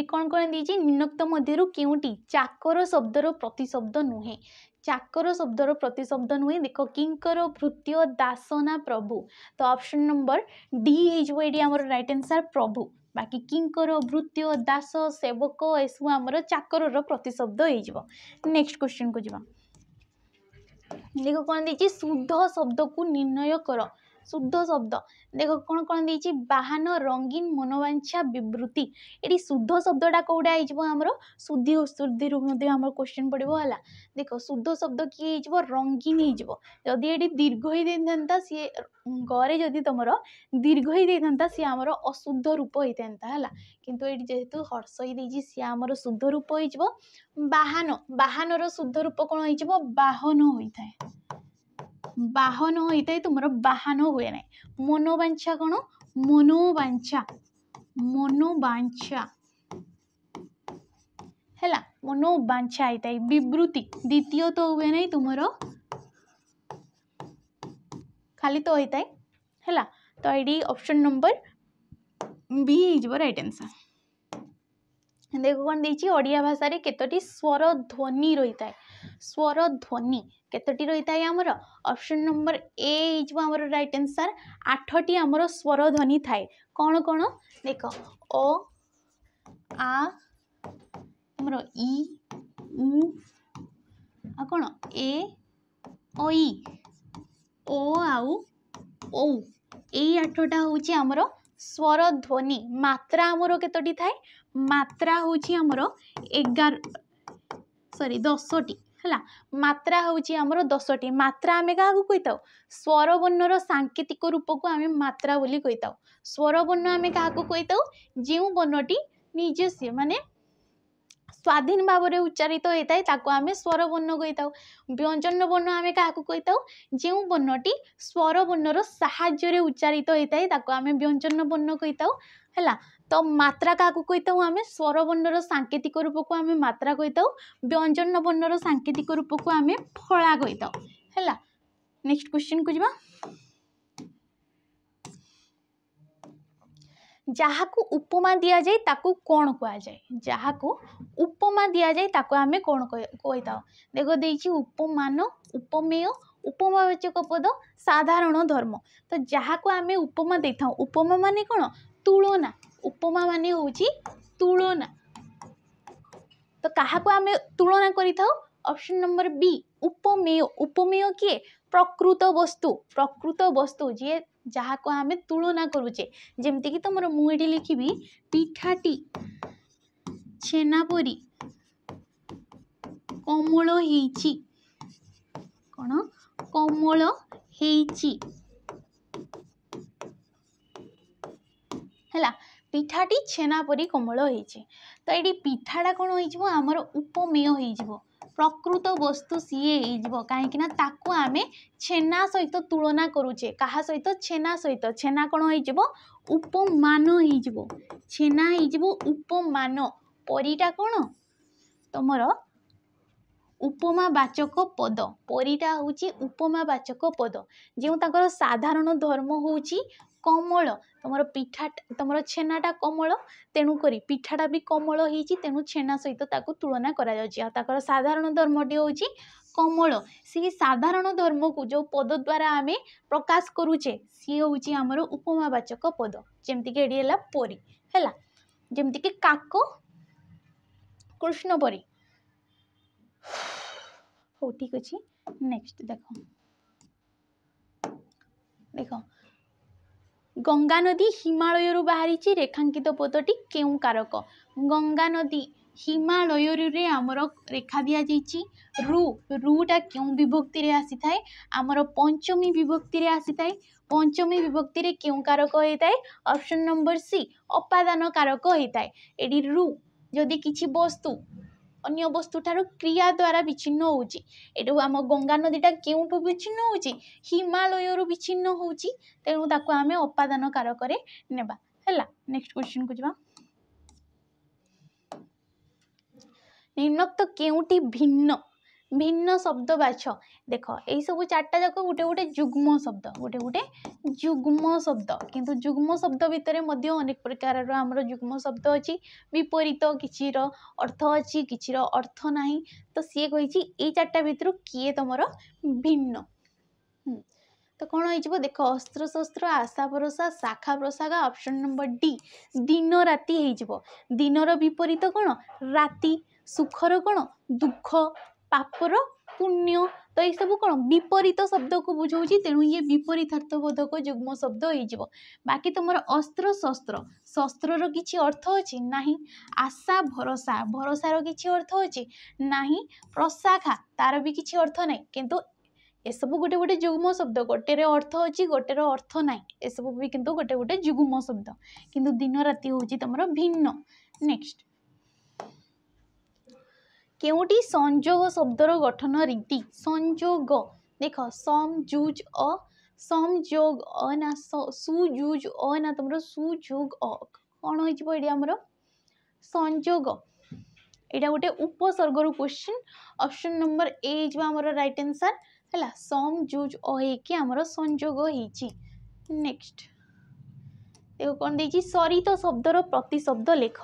कौन कौन दीजिए? निम्नोक्त मध्यरु केउटी चाकर शब्दर प्रतिशब्द नुहे? चाकर शब्दर प्रतिशब्द नुहे। देखो किंकर भृत्य दास ना प्रभु, तो ऑप्शन नंबर डी हेजबो एडी हमर राइट आंसर प्रभु। बाकी किंकर भृत्य दास सेवक एसबु हमर चाकर प्रतिशब्द हेजबो। नेक्स्ट क्वेश्चन को जीवा। देखो कौन दीजिए? शुद्ध शब्द को निर्णय कर। शुद्ध शब्द देखो कौन कौन दीजिए? बाहन रंगीन मनोवांछा विवृत्ति। ये शुद्ध शब्दटा कौटा हो हमर शुद्धि अशुद्धि हमर क्वेश्चन पड़ो है। देखो शुद्ध शब्द किए हो रंगीन हो। जदि ये दीर्घ ही देता सी गरे जदि तुम दीर्घ ही देता सी आमर अशुद्ध रूप होता है, किंतु ये जेहेतु हर्ष ही देजी सी आमर शुद्ध रूप हो। बाहन बाहनर शुद्ध रूप कौन हो? बाहन होता है, बाहन होता है तुम बाहन हुए ना। मनोवांछा कौन? मनोवांछा, मनोवांछा है, मनोवांछा होता है। विवृत्ति द्वितीय तो हुए ना तुम खाली तो होता है, तो ये ऑप्शन नंबर बी हो राइट आंसर। देखो कौन देखिए? ओडिया भाषा रे केतोटी स्वर ध्वनि रही है? स्वर ध्वनि केतोटी रही है आमर? ऑप्शन नंबर ए हो आमर राइट आंसर। 8टी आमर स्वर ध्वनि थाए। कौन कौन? देख ओ आ आमर इ उ आ कौन ए ओ इ ओ आउ ओ, यही 8टा हूँ आमर स्वर ध्वनि। मात्रा आमर केतोटी थाए? मात्रा हूँ आमर 10टी है। मात्रा हूँ आमर 10टी। मात्रा आम क्या कही था? स्वर वर्णर सांकेतिक रूप को आम मात्रा बोली कही था। स्वर वर्ण आम क्या कही था? जो वर्णटी निजे सी माने स्वाधीन भाव में उच्चारित होता है ताको आमे स्वर वर्ण कही व्यंजन वर्ण आमे क्या कही जो वर्णटी स्वर वर्णर साहाय्य उच्चारित होता है ताको आमे व्यंजन वर्ण कही है। तो मात्रा क्या कही आमे स्वर वर्णर सांकेतिक रूप को आमे मात्रा कही व्यंजन वर्णर सांकेतिक रूप को आमे फला कही है। नेक्स्ट क्वेश्चन को जीवा जहाकू उपमा दिया जाए ताकू कौन कहा जाए जहाकू उपमा दिया जाए ताकू आमे कौन कही था देखो देछि उपमान उपमेय उपमावाचक पद साधारण धर्म तो जहाकू आमे उपमा दे था उपमा माने कौन तुलना उपमा माने होची तुलना तो काहाकू आमे तुलना करि था ऑप्शन नंबर बी उपमेय उपमेय किए प्रकृत वस्तु जी जहाँ को आमे तुलना करुचे जेमती कि तुम मुझे लिखी पिठाटी छेनापरी कमल हेची कौन कमल हेची है पिठाटी छेनापरी कमल हेची तो ये पिठाटा कौन हो आमर उपमेय हो प्रकृत वस्तु सीए कहीं ताकू आमे छेना सहित तुलना करुचे कहा सहित छेना कौन हो उपमान हो छेना हो उपमान परीटा कौन तुमर उपमावाचक पद परीटा हूँ उपमावाचक पद जो ताकर साधारण धर्म हूँ कमल तुम पिठा तुम छेनाटा कमल तेणुक पिठाटा भी कमल हो तेणु छेना सहित तुलना कर साधारण धर्मटी हूँ कमल सी साधारण धर्म को जो पद द्वारा आम प्रकाश करुचे सी हूँ आमर उपमावाचक पद जमतीक है परी है जमतीक काक कृष्णपरी हो ठीक अच्छे नेक्स्ट देख गंगा नदी हिमालय बाहरी रेखांकित पदटी केउ कारक गंगा नदी हिमालय आमर रेखा दि जाइए रूटा क्यों विभक्ति रे आसी थाए आमर पंचमी विभक्ति रे आसी थाए पंचमी विभक्ति रे क्यों कारक होता है ऑप्शन नंबर सी अपादान कारक होता है एडी रू जदि किछि वस्तु अन्य वस्तु ठार क्रिया द्वारा विच्छिन्न होउची एटू आम गंगा नदीटा केउठू विच्छिन्न होउची हिमालय विच्छिन्न होउची तेणु ताको आमे अपादान कारक रे नेबा हैला। नेक्स्ट क्वेश्चन को जवा निम्नोक्त केउटी भिन्न भिन्न शब्द बाछ देख यही सब चार्टा जाक गोटे गोटे जुग्म शब्द गोटे गोटे जुग्म शब्द किंतु जुग्म शब्द भितर मध्य अनेक प्रकार आमर जुग्म शब्द अच्छी विपरीत किछिर अर्थ अच्छी किछिर अर्थ नाही तो सी कही ये चार्टा भितर किए तुम भिन्न तो कौन हो देख अस्त्र शस्त्र आशा भरोसा शाखा प्रशाखा ऑप्शन नंबर डी दिन राति हो दिनर विपरीत कौन राति सुखर कौन दुख पापर पुण्य तो ये सब कौन विपरीत शब्द को बुझाऊँ तेणु ये विपरीतार्थबोधक जुग्म शब्द हो बाकी तुम अस्त्र शस्त्र शस्त्र किसी अर्थ अच्छी नहीं आशा भरोसा भरोसार किसी अर्थ अच्छी नहीं प्रशाखा तार भी किसी अर्थ ना किंतु एसब गोटे गोटे जुग्म शब्द गोटे अर्थ अच्छी गोटे अर्थ ना एसबू भी किंतु गोटे गोटे जुग्म शब्द किंतु दिन राति हूँ तुम भिन्न। नेक्स्ट केउटी संजोग शब्दर गठन रीति संजोग देख समजुज समजोग ना सुजुज ना तुम सुजोग कौन होमर संजोग यहाँ गोटे उपसर्गर क्वेश्चन ऑप्शन नंबर ए आमर राइट आंसर है समजुज होमर संजोग होती। नेक्स्ट देखो कौन देखिए सरित शब्दर प्रतिशब्द लेख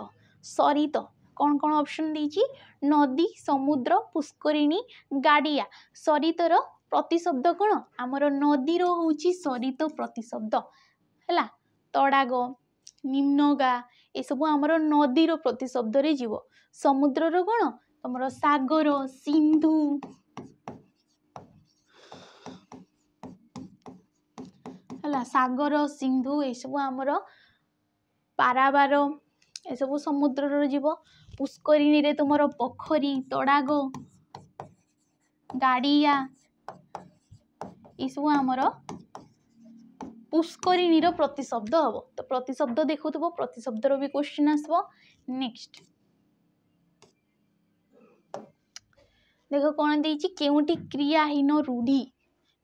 सरित कौन कौन ऑप्शन दीची नदी समुद्र पुष्करिणी गाड़िया सरितर प्रतिशब्द कौन आमर नदीर होची सरित प्रतिशब्द है तड़ाग निम्नगा ये सब आमर नदीर प्रतिशब्द रे जीव समुद्रर कौन तुम सागर सिंधु है सागर सिंधु ये सब आमर पाराबार ये सब समुद्र जीव पुष्करिणी रे तुम पोखरी तड़ाग गाड़िया ये सब आमर पुष्करिणी प्रतिशब्द हम तो प्रतिशब्द देखुव प्रतिशब्दर भी क्वेश्चन आसब। नेक्स्ट देख कौन देइछि केउटी क्रियाहीन रूढ़ी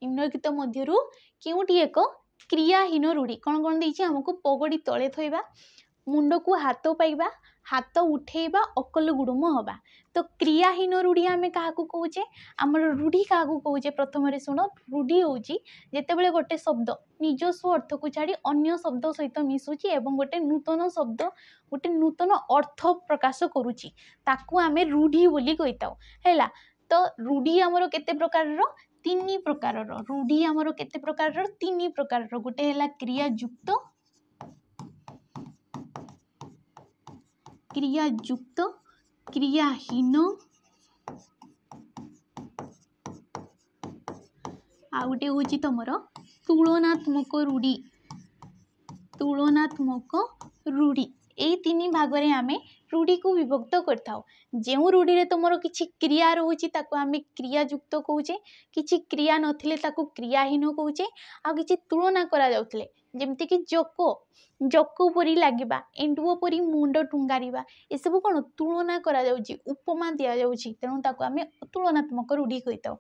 निम्नलिखित मध्यरु केउटी एक क्रियाहीन रूढ़ी कौन कौन देइछि हमको पगड़ी तले थोइबा मुंड को हाथ पाइबा हाथ उठेबा अकल गुडुम हवा तो क्रियाहीन रूढ़ी आम क्या कौचे आमर रूढ़ी क्या कौचे प्रथम शुण रूढ़ी हूँ जितेबाला गोटे शब्द निजस्व अर्थ को छाड़ी अन्य शब्द सहित मिसुची एवं गोटे नूतन शब्द गोटे नूतन अर्थ प्रकाश करुची ताकू आमे रूढ़ी बोली कहीता है तो रूढ़ी आमर केते प्रकार तीन प्रकार रूढ़ी आमर केते प्रकार तीन प्रकार गोटे है क्रियायुक्त क्रियायुक्त क्रियाहीन आ गोटे हूँ तुमर तुलनात्मक रूढ़ी तुलनात्मक रूढ़ी यही तीन भाग में आम रूढ़ी को विभक्त करता जो रूढ़ी रे तुमर किछि क्रिया रोचे आम क्रियायुक्त कौचे किछि क्रिया नथिले ताकू क्रियाहीन कौचे आ किछि तुलना करा जाउथले जेमती कि जक परी लगे एंडुओ परी मुंड टुंगारिबा ये सब कौन तुलना करा जाउची उपमा दिया जाउची तेणु ताकू आम तुलनात्मक रूढ़ी कहीता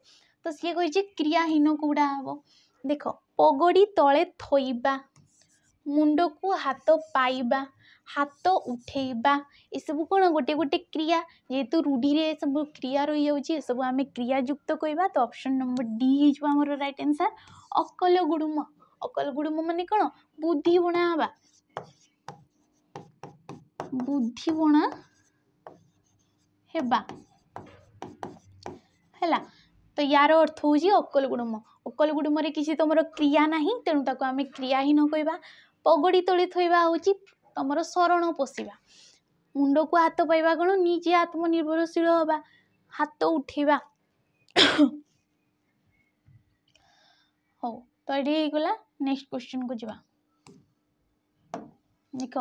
तो सी कही क्रियाहीन कौड़ा हम देख पगड़ी तले थोइबा मुंड को हाथ पाइबा हाथ उठेबा ये सब कौन गोटे गोटे क्रिया जेहेतु रूढ़ी रे सब क्रिया रही जाउची सब आम क्रियायुक्त कहबा तो ऑप्शन नंबर डी हमर राइट आंसर अकल गुडुम माने कौन बुद्धि बणा हवा बुद्धि बणा हेबा हैला तो यार अर्थ हूँ अकल गुडुम रे किसी तुम क्रिया नहीं तेणु ताको आम क्रियाहीन कहबा पगड़ी तले थोइबा हूँ तुम शरण पशिबा मुंड को हाथ पाइबा कौन निजे आत्मनिर्भरशील हवा हाथ उठेबा हो तो ये गला नेक्स्ट क्वेश्चन को जावा देख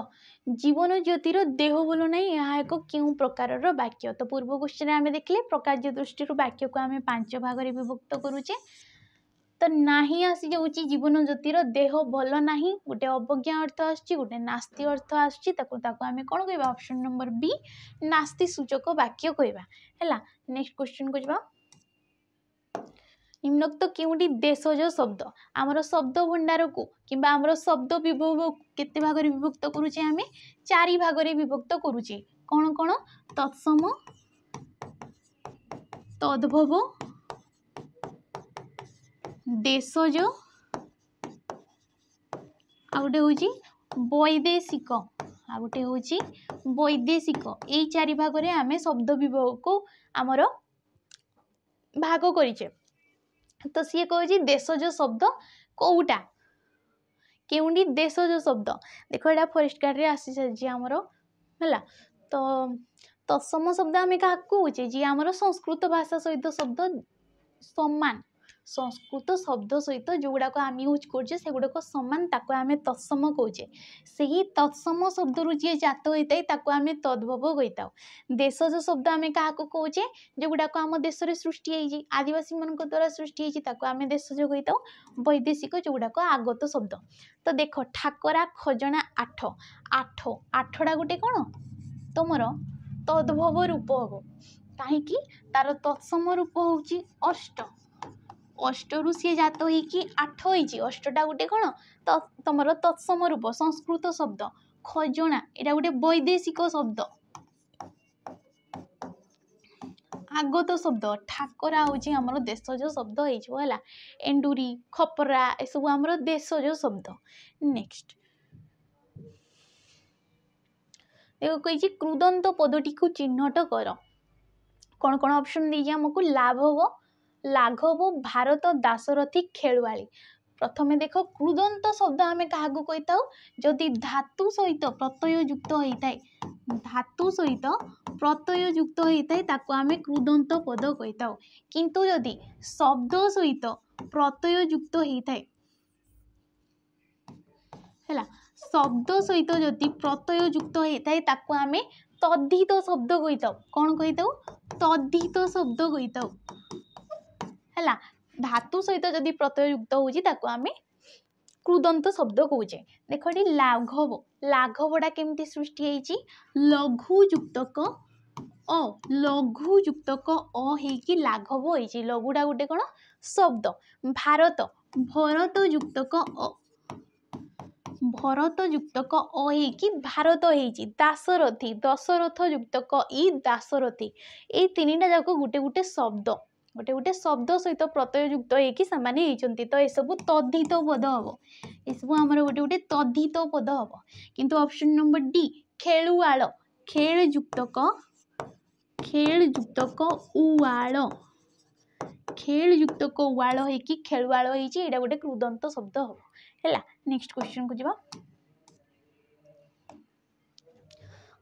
जीवन ज्योतिर देह बोल ना यह एक क्यों प्रकार वाक्य तो पूर्व क्वेश्चन आम देखले प्रकार्य दृष्टि वाक्य को आम 5 भाग में विभक्त करुचे तो नाही आसी जाऊँगी जीवन ज्योतिर देह भल नाही गोटे अवज्ञा अर्थ आसटे नास्ति अर्थ आम कौन कह ऑप्शन नंबर बी नास्ति सूचक वाक्य कहवा है नेक्स्ट क्वेश्चन को जावा निम्नोक्त केउटी देशज शब्द आमर शब्द भंडार को किंबा आमर शब्द विभव केते भाग में विभक्त करुचे आम 4 भाग में विभक्त करुचे कौन कौन तत्सम तद्भव देशज आ गोटे हूँ वैदेशिक आ गोटे हूँ वैदेशिक यही 4 भाग में आम शब्द विभव को आमर भाग करिचे तो सी कहे देशज शब्द कौटा केउंडी देशज शब्द देख यहाँ परिष्कार आसी सारी आमर है तो तत्सम शब्द आम क्या कहे जी आमर संस्कृत भाषा सहित शब्द समान संस्कृत शब्द सहित जो गुड़ाक आम यूज करे से गुड़ाक सामान ताको आम तत्सम कहे से ही तत्सम शब्द रु जी जात होता है आम तद्भव कहीता देशज शब्द आम क्या कहे जो गुड़ाक आम देश में सृष्टि होती आदिवासी मान द्वारा सृष्टि होती आम देशज कहीता वैदेशिक जो गुड़ाक आगत शब्द तो देख ठाकरा खजना आठ आठ आठटा गोटे कौन तुमर तद्भव रूप हम कहीं तार तत्सम रूप हूँ अष्ट अष्टरु सी जात हो 8 होती अष्टा गोटे कौन तो तुम तत्सम रूप संस्कृत शब्द खजना यहाँ गोटे वैदेशिक शब्द आगत शब्द ठाकरा हूँ आमर देशज शब्द है एंडुरी खपरा ये सब आमर देशज शब्द नेक्स्ट देखो कही क्रुदंत पदटी को चिन्हट कर कौन कौन ऑप्शन दीजिए आमको लाघव लाघव भारत दासरथी खेलुआली प्रथमे देख क्रुदंत शब्द आम क्या कहीता जदि धातु सहित प्रत्यय युक्त होता है धातु सहित प्रत्यय युक्त होता है आम क्रुदंत पद कहीता किंतु जदि शब्द सहित प्रत्यय युक्त होता है शब्द सहित जदि प्रत्यय युक्त होता है आम तद्धित शब्द कहीता कौन कहीता तद्धित शब्द कहीता है धातु सहित जदि प्रत्यय युक्त होती आम क्रुदंत शब्द कहे देख ये लाघव लाघवटा केमती सृष्टि होती लघु युक्तक अ लघु युक्तक अ हेकि लाघव होइछि लघुटा गोटे कोन शब्द भारत भरत युक्तक अ भरत युक्तक अ हेकि भारत हेइछि दासरथी दशरथ युक्तक इ दासरथी ए तीनटा जाक गोटे गोटे शब्द गोटे गोटे शब्द सहित प्रत्यय युक्त हेकि सामान्य हेइचंती तो ए सब तद्धित पद हबो ए सब हमर गोटे गोटे तद्धित पद हबो किंतु ऑप्शन नंबर डी खेलुआळ खेल युक्तक उवाळ खेल युक्तक उवाळ हेकि खेलुआळ हेइछि एटा गोटे कृदंत शब्द हबो हैला नेक्स्ट क्वेश्चन को जिबा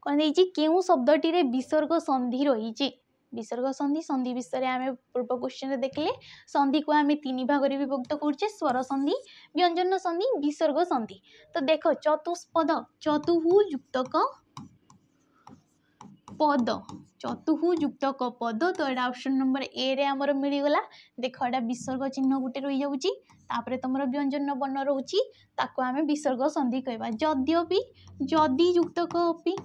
कोन देइछि केउ शब्दटी रे विसर्ग संधि रहिछि विसर्ग संधि संधि विषय आमे पूर्व क्वेश्चन रे देखले संधि को आमे तीन भाग रे विभक्त करछे स्वर संधि व्यंजन संधि विसर्ग संधि तो देखो चतुष्पद चतुहु युक्तक पद चतुहु युक्तक पद तो एटा ऑप्शन नंबर ए रे हमर मिली गला देखो एटा विसर्ग चिन्ह गुटे रहि जाउची तापरे तमरो व्यंजन वर्ण रहउची ताको आमे विसर्ग संधि कहबा यद्यपि जदि युक्तक अपि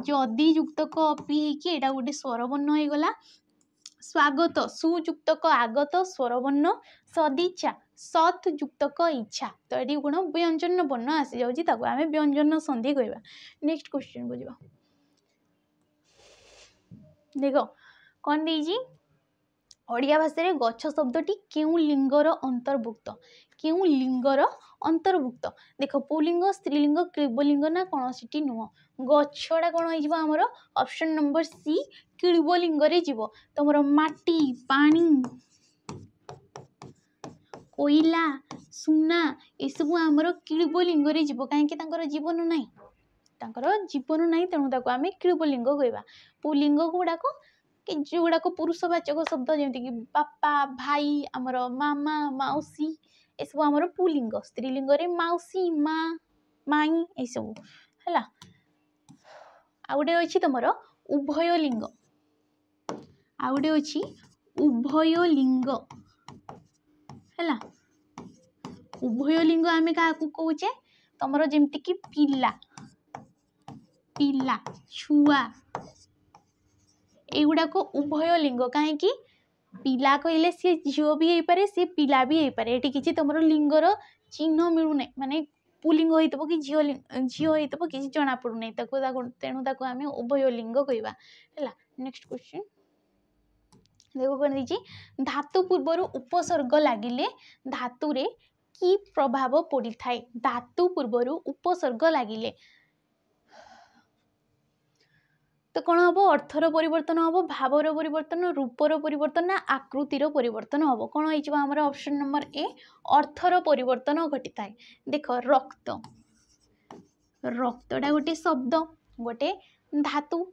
जदि युक्तक अपि कि एटा गोटे स्वरवर्ण हो गला स्वागत सुयुक्तक आगत स्वरवर्ण सदिच्छा सत युक्तक इच्छा तो ये गुण व्यंजन वर्ण आसी जाउची ताको आमे व्यंजन संधि कहबा नेक्स्ट क्वेश्चन को जिबा देखो कौन दीजी ओडिया भाषा रे गच्छ शब्दटी केउ लिंगर अंतर्भुक्त केउ लिंगर अंतर्भुक्त देखो पुलिंग स्त्रीलिंग क्लीबलिंग ना कोनोसिटी नुह गच्छटा कोन होइबो हमर ऑप्शन नंबर सी क्लीबलिंग रे जीवो तमरो माटी पानी कोइला सुना ए सब हमर क्लीबलिंग रे जीवो काहे कि तांकर जीवन नाही तांकर जीवन नाही तेणु ताको आमे क्लीबलिंग कहबा पुलिंग गुडाको कि जोगुड़ा को पुरुषवाचक शब्द जमती कि बापा भाई आमर मामा मौसी ए सब आमर पुलिंग स्त्रीलिंग रे मौसी माँ माई ए सब हैला आ गोटे अछि तमर उभय लिंग आ गोटे अछि उभय लिंग हैला उभय लिंग आमे काकू कहूचे तमर जेमती कि पिला पिला छुआ एगुड़ा को उभय लिंग कहीं पिला कहले सी झील भी हो पारे सी पिला भी हो पारे ये किसी तुम लिंगर चिन्ह मिलूना माने पुलिंग होइतबो कि झील होइतबो किसी जना पड़ुना तेणु ताको आमे उभय लिंग कहबा हैला नेक्स्ट क्वेश्चन देखो कोन दिछि धातु पूर्वर उपसर्ग लागिले धातु रे की प्रभाव पड़ी थाए धातु पूर्वर उपसर्ग लागिले तो कौन हम अर्थर परिवर्तन हम भावर परिवर्तन रूपर परिवर्तन ना आकृतिर परिवर्तन हम कौन होमर ऑप्शन नंबर ए अर्थर परिवर्तन घटी थाए देख रक्त रक्तटा गोटे शब्द गोटे धातु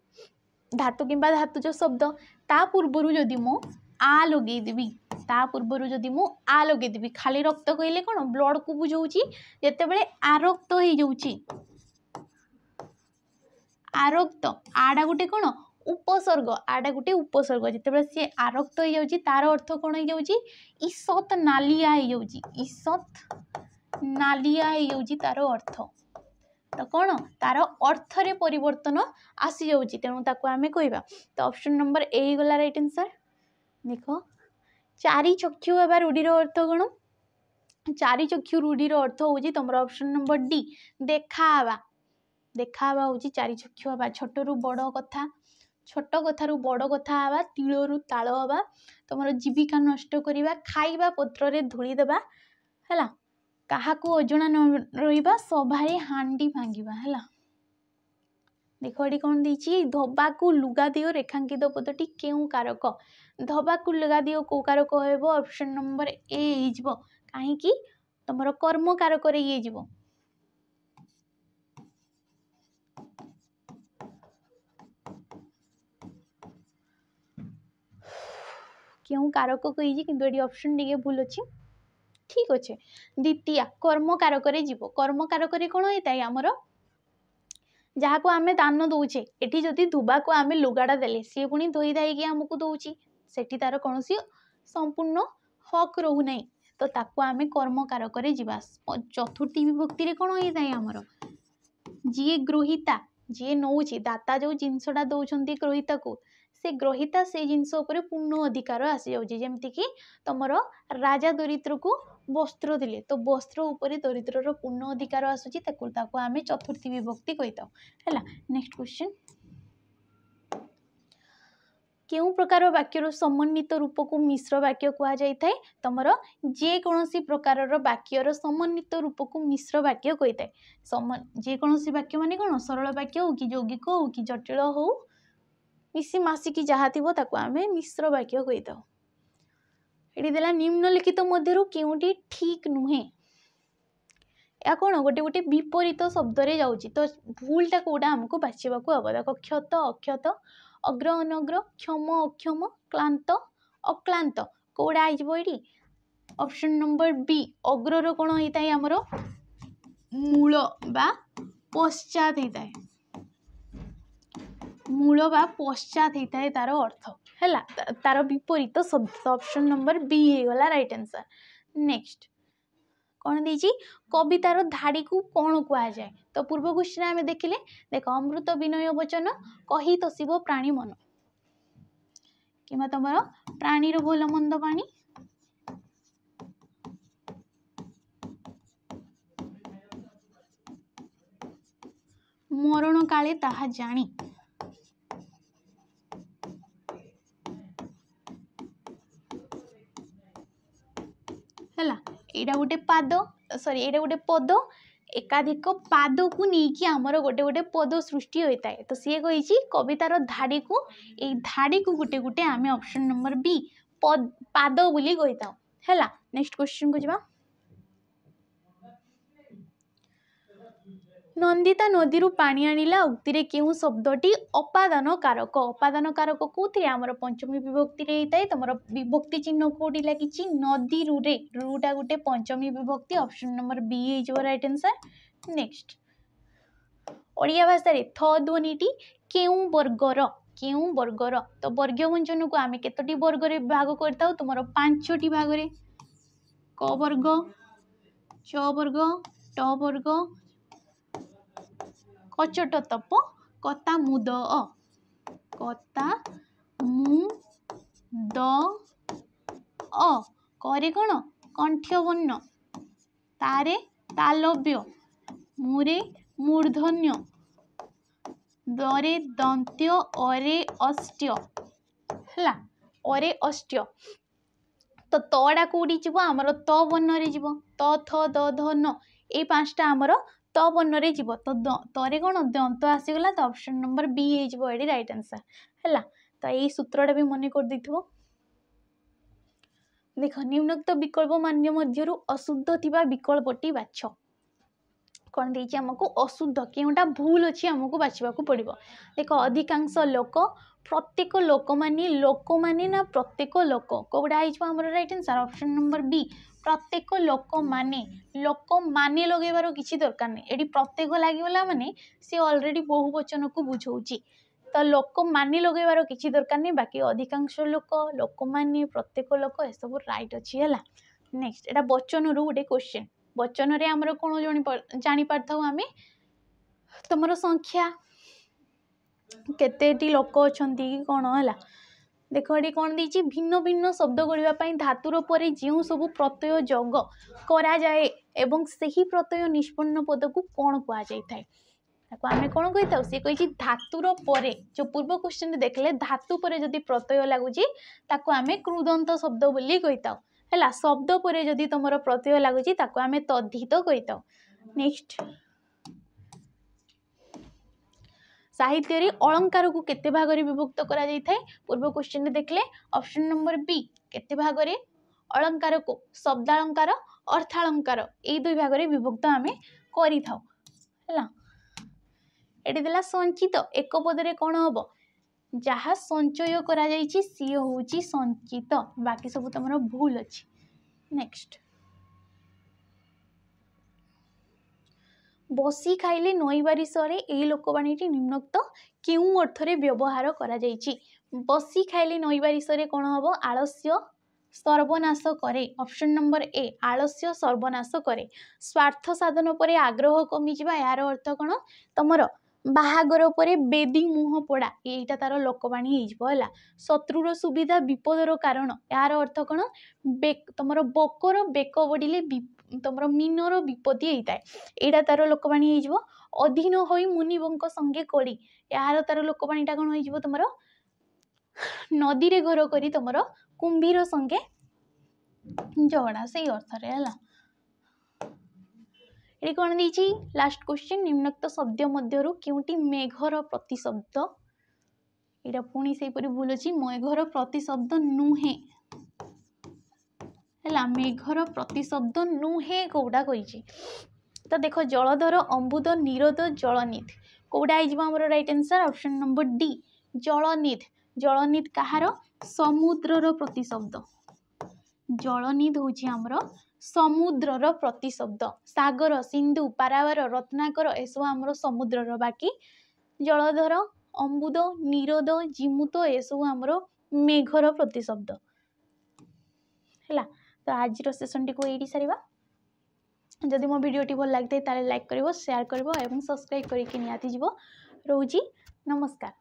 धातु किंबा धातुज शब्द ता पूर्वर जदि मु आ लगेदेवी ता पूर्वर जदि मु आ लगेदेवी खाली रक्त कहले कौन ब्लड को बुझाऊँगी जिते बड़े आरक्त हो जाऊँगी आरक्त आड़ा गोटे कौन उपसर्ग आड़ा गोटे उपसर्ग जिते सी आरक्त हो जाऊँगी तार अर्थ कौन हो जाऊँगी ईसत नालिया हो जाऊँगी ईसत नालिया हो जाऊँगी तार अर्थ तो कौन तार अर्थ रे परिवर्तन आसी जाऊँगी तेणु ताको आमे कहबा तो ऑप्शन नंबर ए ही गला राइट आंसर देखो चारि चक्षु एवं रूढ़ीर अर्थ कौन चारि चक्षु रूढ़ीर अर्थ होउची तुमर ऑप्शन नंबर डी देखावा देखावा होउची चारि चक्षु हवा छोट रु बड़ कथा छोट कथारू बड़ कथा हवा तिलरू ताल हवा तुमर जीविका नष्ट करिबा खाइबा पत्र रे धूली देबा हैला काहाकू अजणा न रहिबा सभारे हांडी भांगिबा हैला देखो एटी कौन दीची धोबाकू लुगा दियो रेखांकित पदटी केउ कारक धोबाकू लुगा दियो को कारक हेबो ऑप्शन नंबर ए हिजबो काहे कि तमरो कर्म कारक रे ये जिवो केउ कारक कहिजी किंतु एटी ऑप्शन टिके भूल अछि ठीक अच्छे द्वितीय कर्म कारक रे जीवो कर्म कारक रे कोन होइताय हमरो जहाँ को आमे दान दौचे एठी जदि धुबा को आमे लुगाटा देले सी पुणी धोई धाई आमको दौची सेठी तार कौनसी संपूर्ण हक रहू नहीं तो ताको आमे कर्म कारक रे जीवा चतुर्थी विभक्ति रे कोन होइताय हमरो जी गृहीता जी नौची दाता जो जिनसटा दौरान ग्रहिता को से ग्रहिता से जिनस पूर्ण अधिकार आसी जाऊँगी जमती कि तुम राजा दरिद्र को वस्त्र दिले तो वस्त्र उपर दरिद्र पूर्ण अधिकार आसूची आम चतुर्थी विभक्ति कही है। नेक्स्ट क्वेश्चन केउ प्रकार वाक्यर समन्वित रूप को मिश्र वाक्य कहुए तुम जेकोसी प्रकार वाक्यर समन्वित रूप को मिश्र वाक्य कही जेकोसी वाक्य मान कौन सरल वाक्य हो कि यौगिक हो कि जटिल हो मिसी मासिकी जहाँ थी आम मिश्र वाक्य कही ये देला निम्नलिखित मध्य केउटी ठीक नुहे या कौन गोटे गोटे विपरीत शब्द रे जाउची तो भूलटा कौटा आमको बाछवा को हम देख क्षत अक्षत अग्र अनग्र क्षम अक्षम क्लांत अक्लांत कौड़ा आई ऑप्शन नंबर बी अग्रर कौन होता है आमर मूल बा पश्चात होता है मूल बा पश्चात होता है तार अर्थ है तार विपरीत शब्द ऑप्शन नंबर बी हो गला राइट आंसर। नेक्स्ट कौन दीजिए कवितार धाड़ी को कौन कह जाए तो पूर्व क्वेश्चन आम देखिले देख अमृत विनय वचन कही तो शिव प्राणी मन कि तुम प्राणीर भल मंद पानी मरण काले ताहा जानी है एटा गोटे पाद सॉरी एटा गोटे पद एकाधिक पाद को लेकिन आमर गोटे गोटे पद सृष्टि होता है तो सी कही कवितार धाड़ी को ये धाड़ी को गोटे गोटे आम ऑप्शन नंबर बी पाद बोली कही था है। नेक्स्ट क्वेश्चन को जावा नंदिता नदी पानी आनिला उक्ति क्यों शब्दटी अपादान कारक कौन आमर पंचमी विभक्ति होता है तुम विभक्ति चिन्ह कौटी लगी नदी रुरे रुटा गोटे पंचमी विभक्ति ऑप्शन नंबर बी हो राइट आंसर। नेक्स्ट ओडिया भाषा रे थ ध्वनिटी केउ वर्गर तो वर्ग व्यंजन को आम केतोटी वर्ग रे भाग करता तुम 5टी भाग रे क वर्ग च वर्ग ट वर्ग कचट तप कता मुद कता मुद करे कौन कंठ्यवर्ण तारे तालव्य मुरे मूर्धन्य दरे दंत्य अरे अष्ट्य है अरे अष्ट्य तो तड़ा कौटी जीव आमर त वर्ण रे जीव त थ द ध न ये 5टा आमर त वर्ण रे जीव तो तरे कौन दंत आसीगला तो ऑप्शन नंबर बी हो राइट आंसर है। तो यही सूत्रटा भी मन कर देथिबो देख निम्नोक्त विकल्प मान्य मध्यरु अशुद्ध थिबा विकल्पटी बाछ कौन देछि हमको अशुद्ध केउटा भूल अच्छी आमको बाछवा को पड़ो देख अधिकांश लोक प्रत्येक लोक माने ना प्रत्येक लोक कौटा आमर right answer option number B प्रत्येक लोक माने लगेबार किसी दरकार नहीं एटी प्रत्येक लगिगला माने सी ऑलरेडी बहुवचन को बुझाऊँगी तो लोक माने लगेबार किसी दरकार नहीं बाकी अधिकांश लोक माने प्रत्येक लोक ए सब राइट अच्छी है। नेक्स्ट एटा वचन रु गोटे क्वेश्चन वचन रे हमर कोन जानि पारथाउ आमे तुमर संख्या केतेटी लोक अछंती कोन हला देख ये कौन दी भिन्न भिन्न शब्द गढ़ा धातुर पर जो सब प्रत्यय जोग करा जाए एवं सही प्रत्यय निष्पन्न पद को कौन कह जाए आम कौन कही था सी कही धातुर पर जो पूर्व क्वेश्चन देखले धातु पर जदि प्रत्यय लगुच आम क्रुदंत शब्द बोली कही था है शब्द पर जदि तुम प्रत्यय लगुच आम तद्धित कही था। नेक्स्ट साहित्य रे अलंकार को केते भाग रे विभक्त करा जाय थाए पूर्व क्वेश्चन देखले ऑप्शन नंबर बी केते भाग रे अलंकार को शब्दालंकार अर्थालंकार ए दुई भाग रे विभक्त आमे करि थाउ हला एडी देला संचित एक पद रे कोन हबो जहा संचय करा जायछि सी होउछि संचित बाकी सब तमरो भूल अछि। नेक्स्ट बसी खाइले नई बारिशरे ए लोकवाणीटी निम्नोक्त केउ अर्थरे व्यवहार करा जायछि बसी खाइले नई बारिशरे कोन हबो आलस्य सर्वनाश करे ऑप्शन नंबर ए आलस्य सर्वनाश करे स्वार्थ साधन पर आग्रह कमी जिबा यार अर्थ कोन तमरो बाहागर परे बेदी मुह पोड़ा यहीटा तार लोकवाणी है शत्रुर सुविधा विपदर कारण यार अर्थ कौन तुम बकर बेक बढ़िले तुम मीनर विपत्ति होता है यहाँ तार लोकवाणी हो अधीन हो मुनिवों संगे कड़ी यार तार लोकवाणीटा कौन हो तुम नदी रे घर करी तुम कुंभीर संगे झगड़ा से अर्थ ये कौन दी लास्ट क्वेश्चन निम्नोक्त शब्द मध्यरु क्योंटी मेघर प्रतिशब्द यहाँ पुणी से भूल अच्छी मेघर प्रतिशब्द नुहे है मेघर प्रतिशब्द नुहे कौटा कही तो देख जलधर अम्बुद निरोध जलनिध कौटा हो right answer option number D जलनिध जलनिध कहार समुद्रर प्रतिशब्द जलनिध हूँ आमर समुद्रर प्रतिशब्द सागर सिंधु पारावार रत्नाकर एसबू आमर समुद्रर बाकी जलधर अम्बुद निरोध जिमुत एसबू आमर मेघर प्रतिशब्द है तो आज सेसन टी ये सारा जदि मो भिडी भल लगी था लाइक कर शेयर कर सब्सक्राइब करके निहाती जीव रोजी नमस्कार।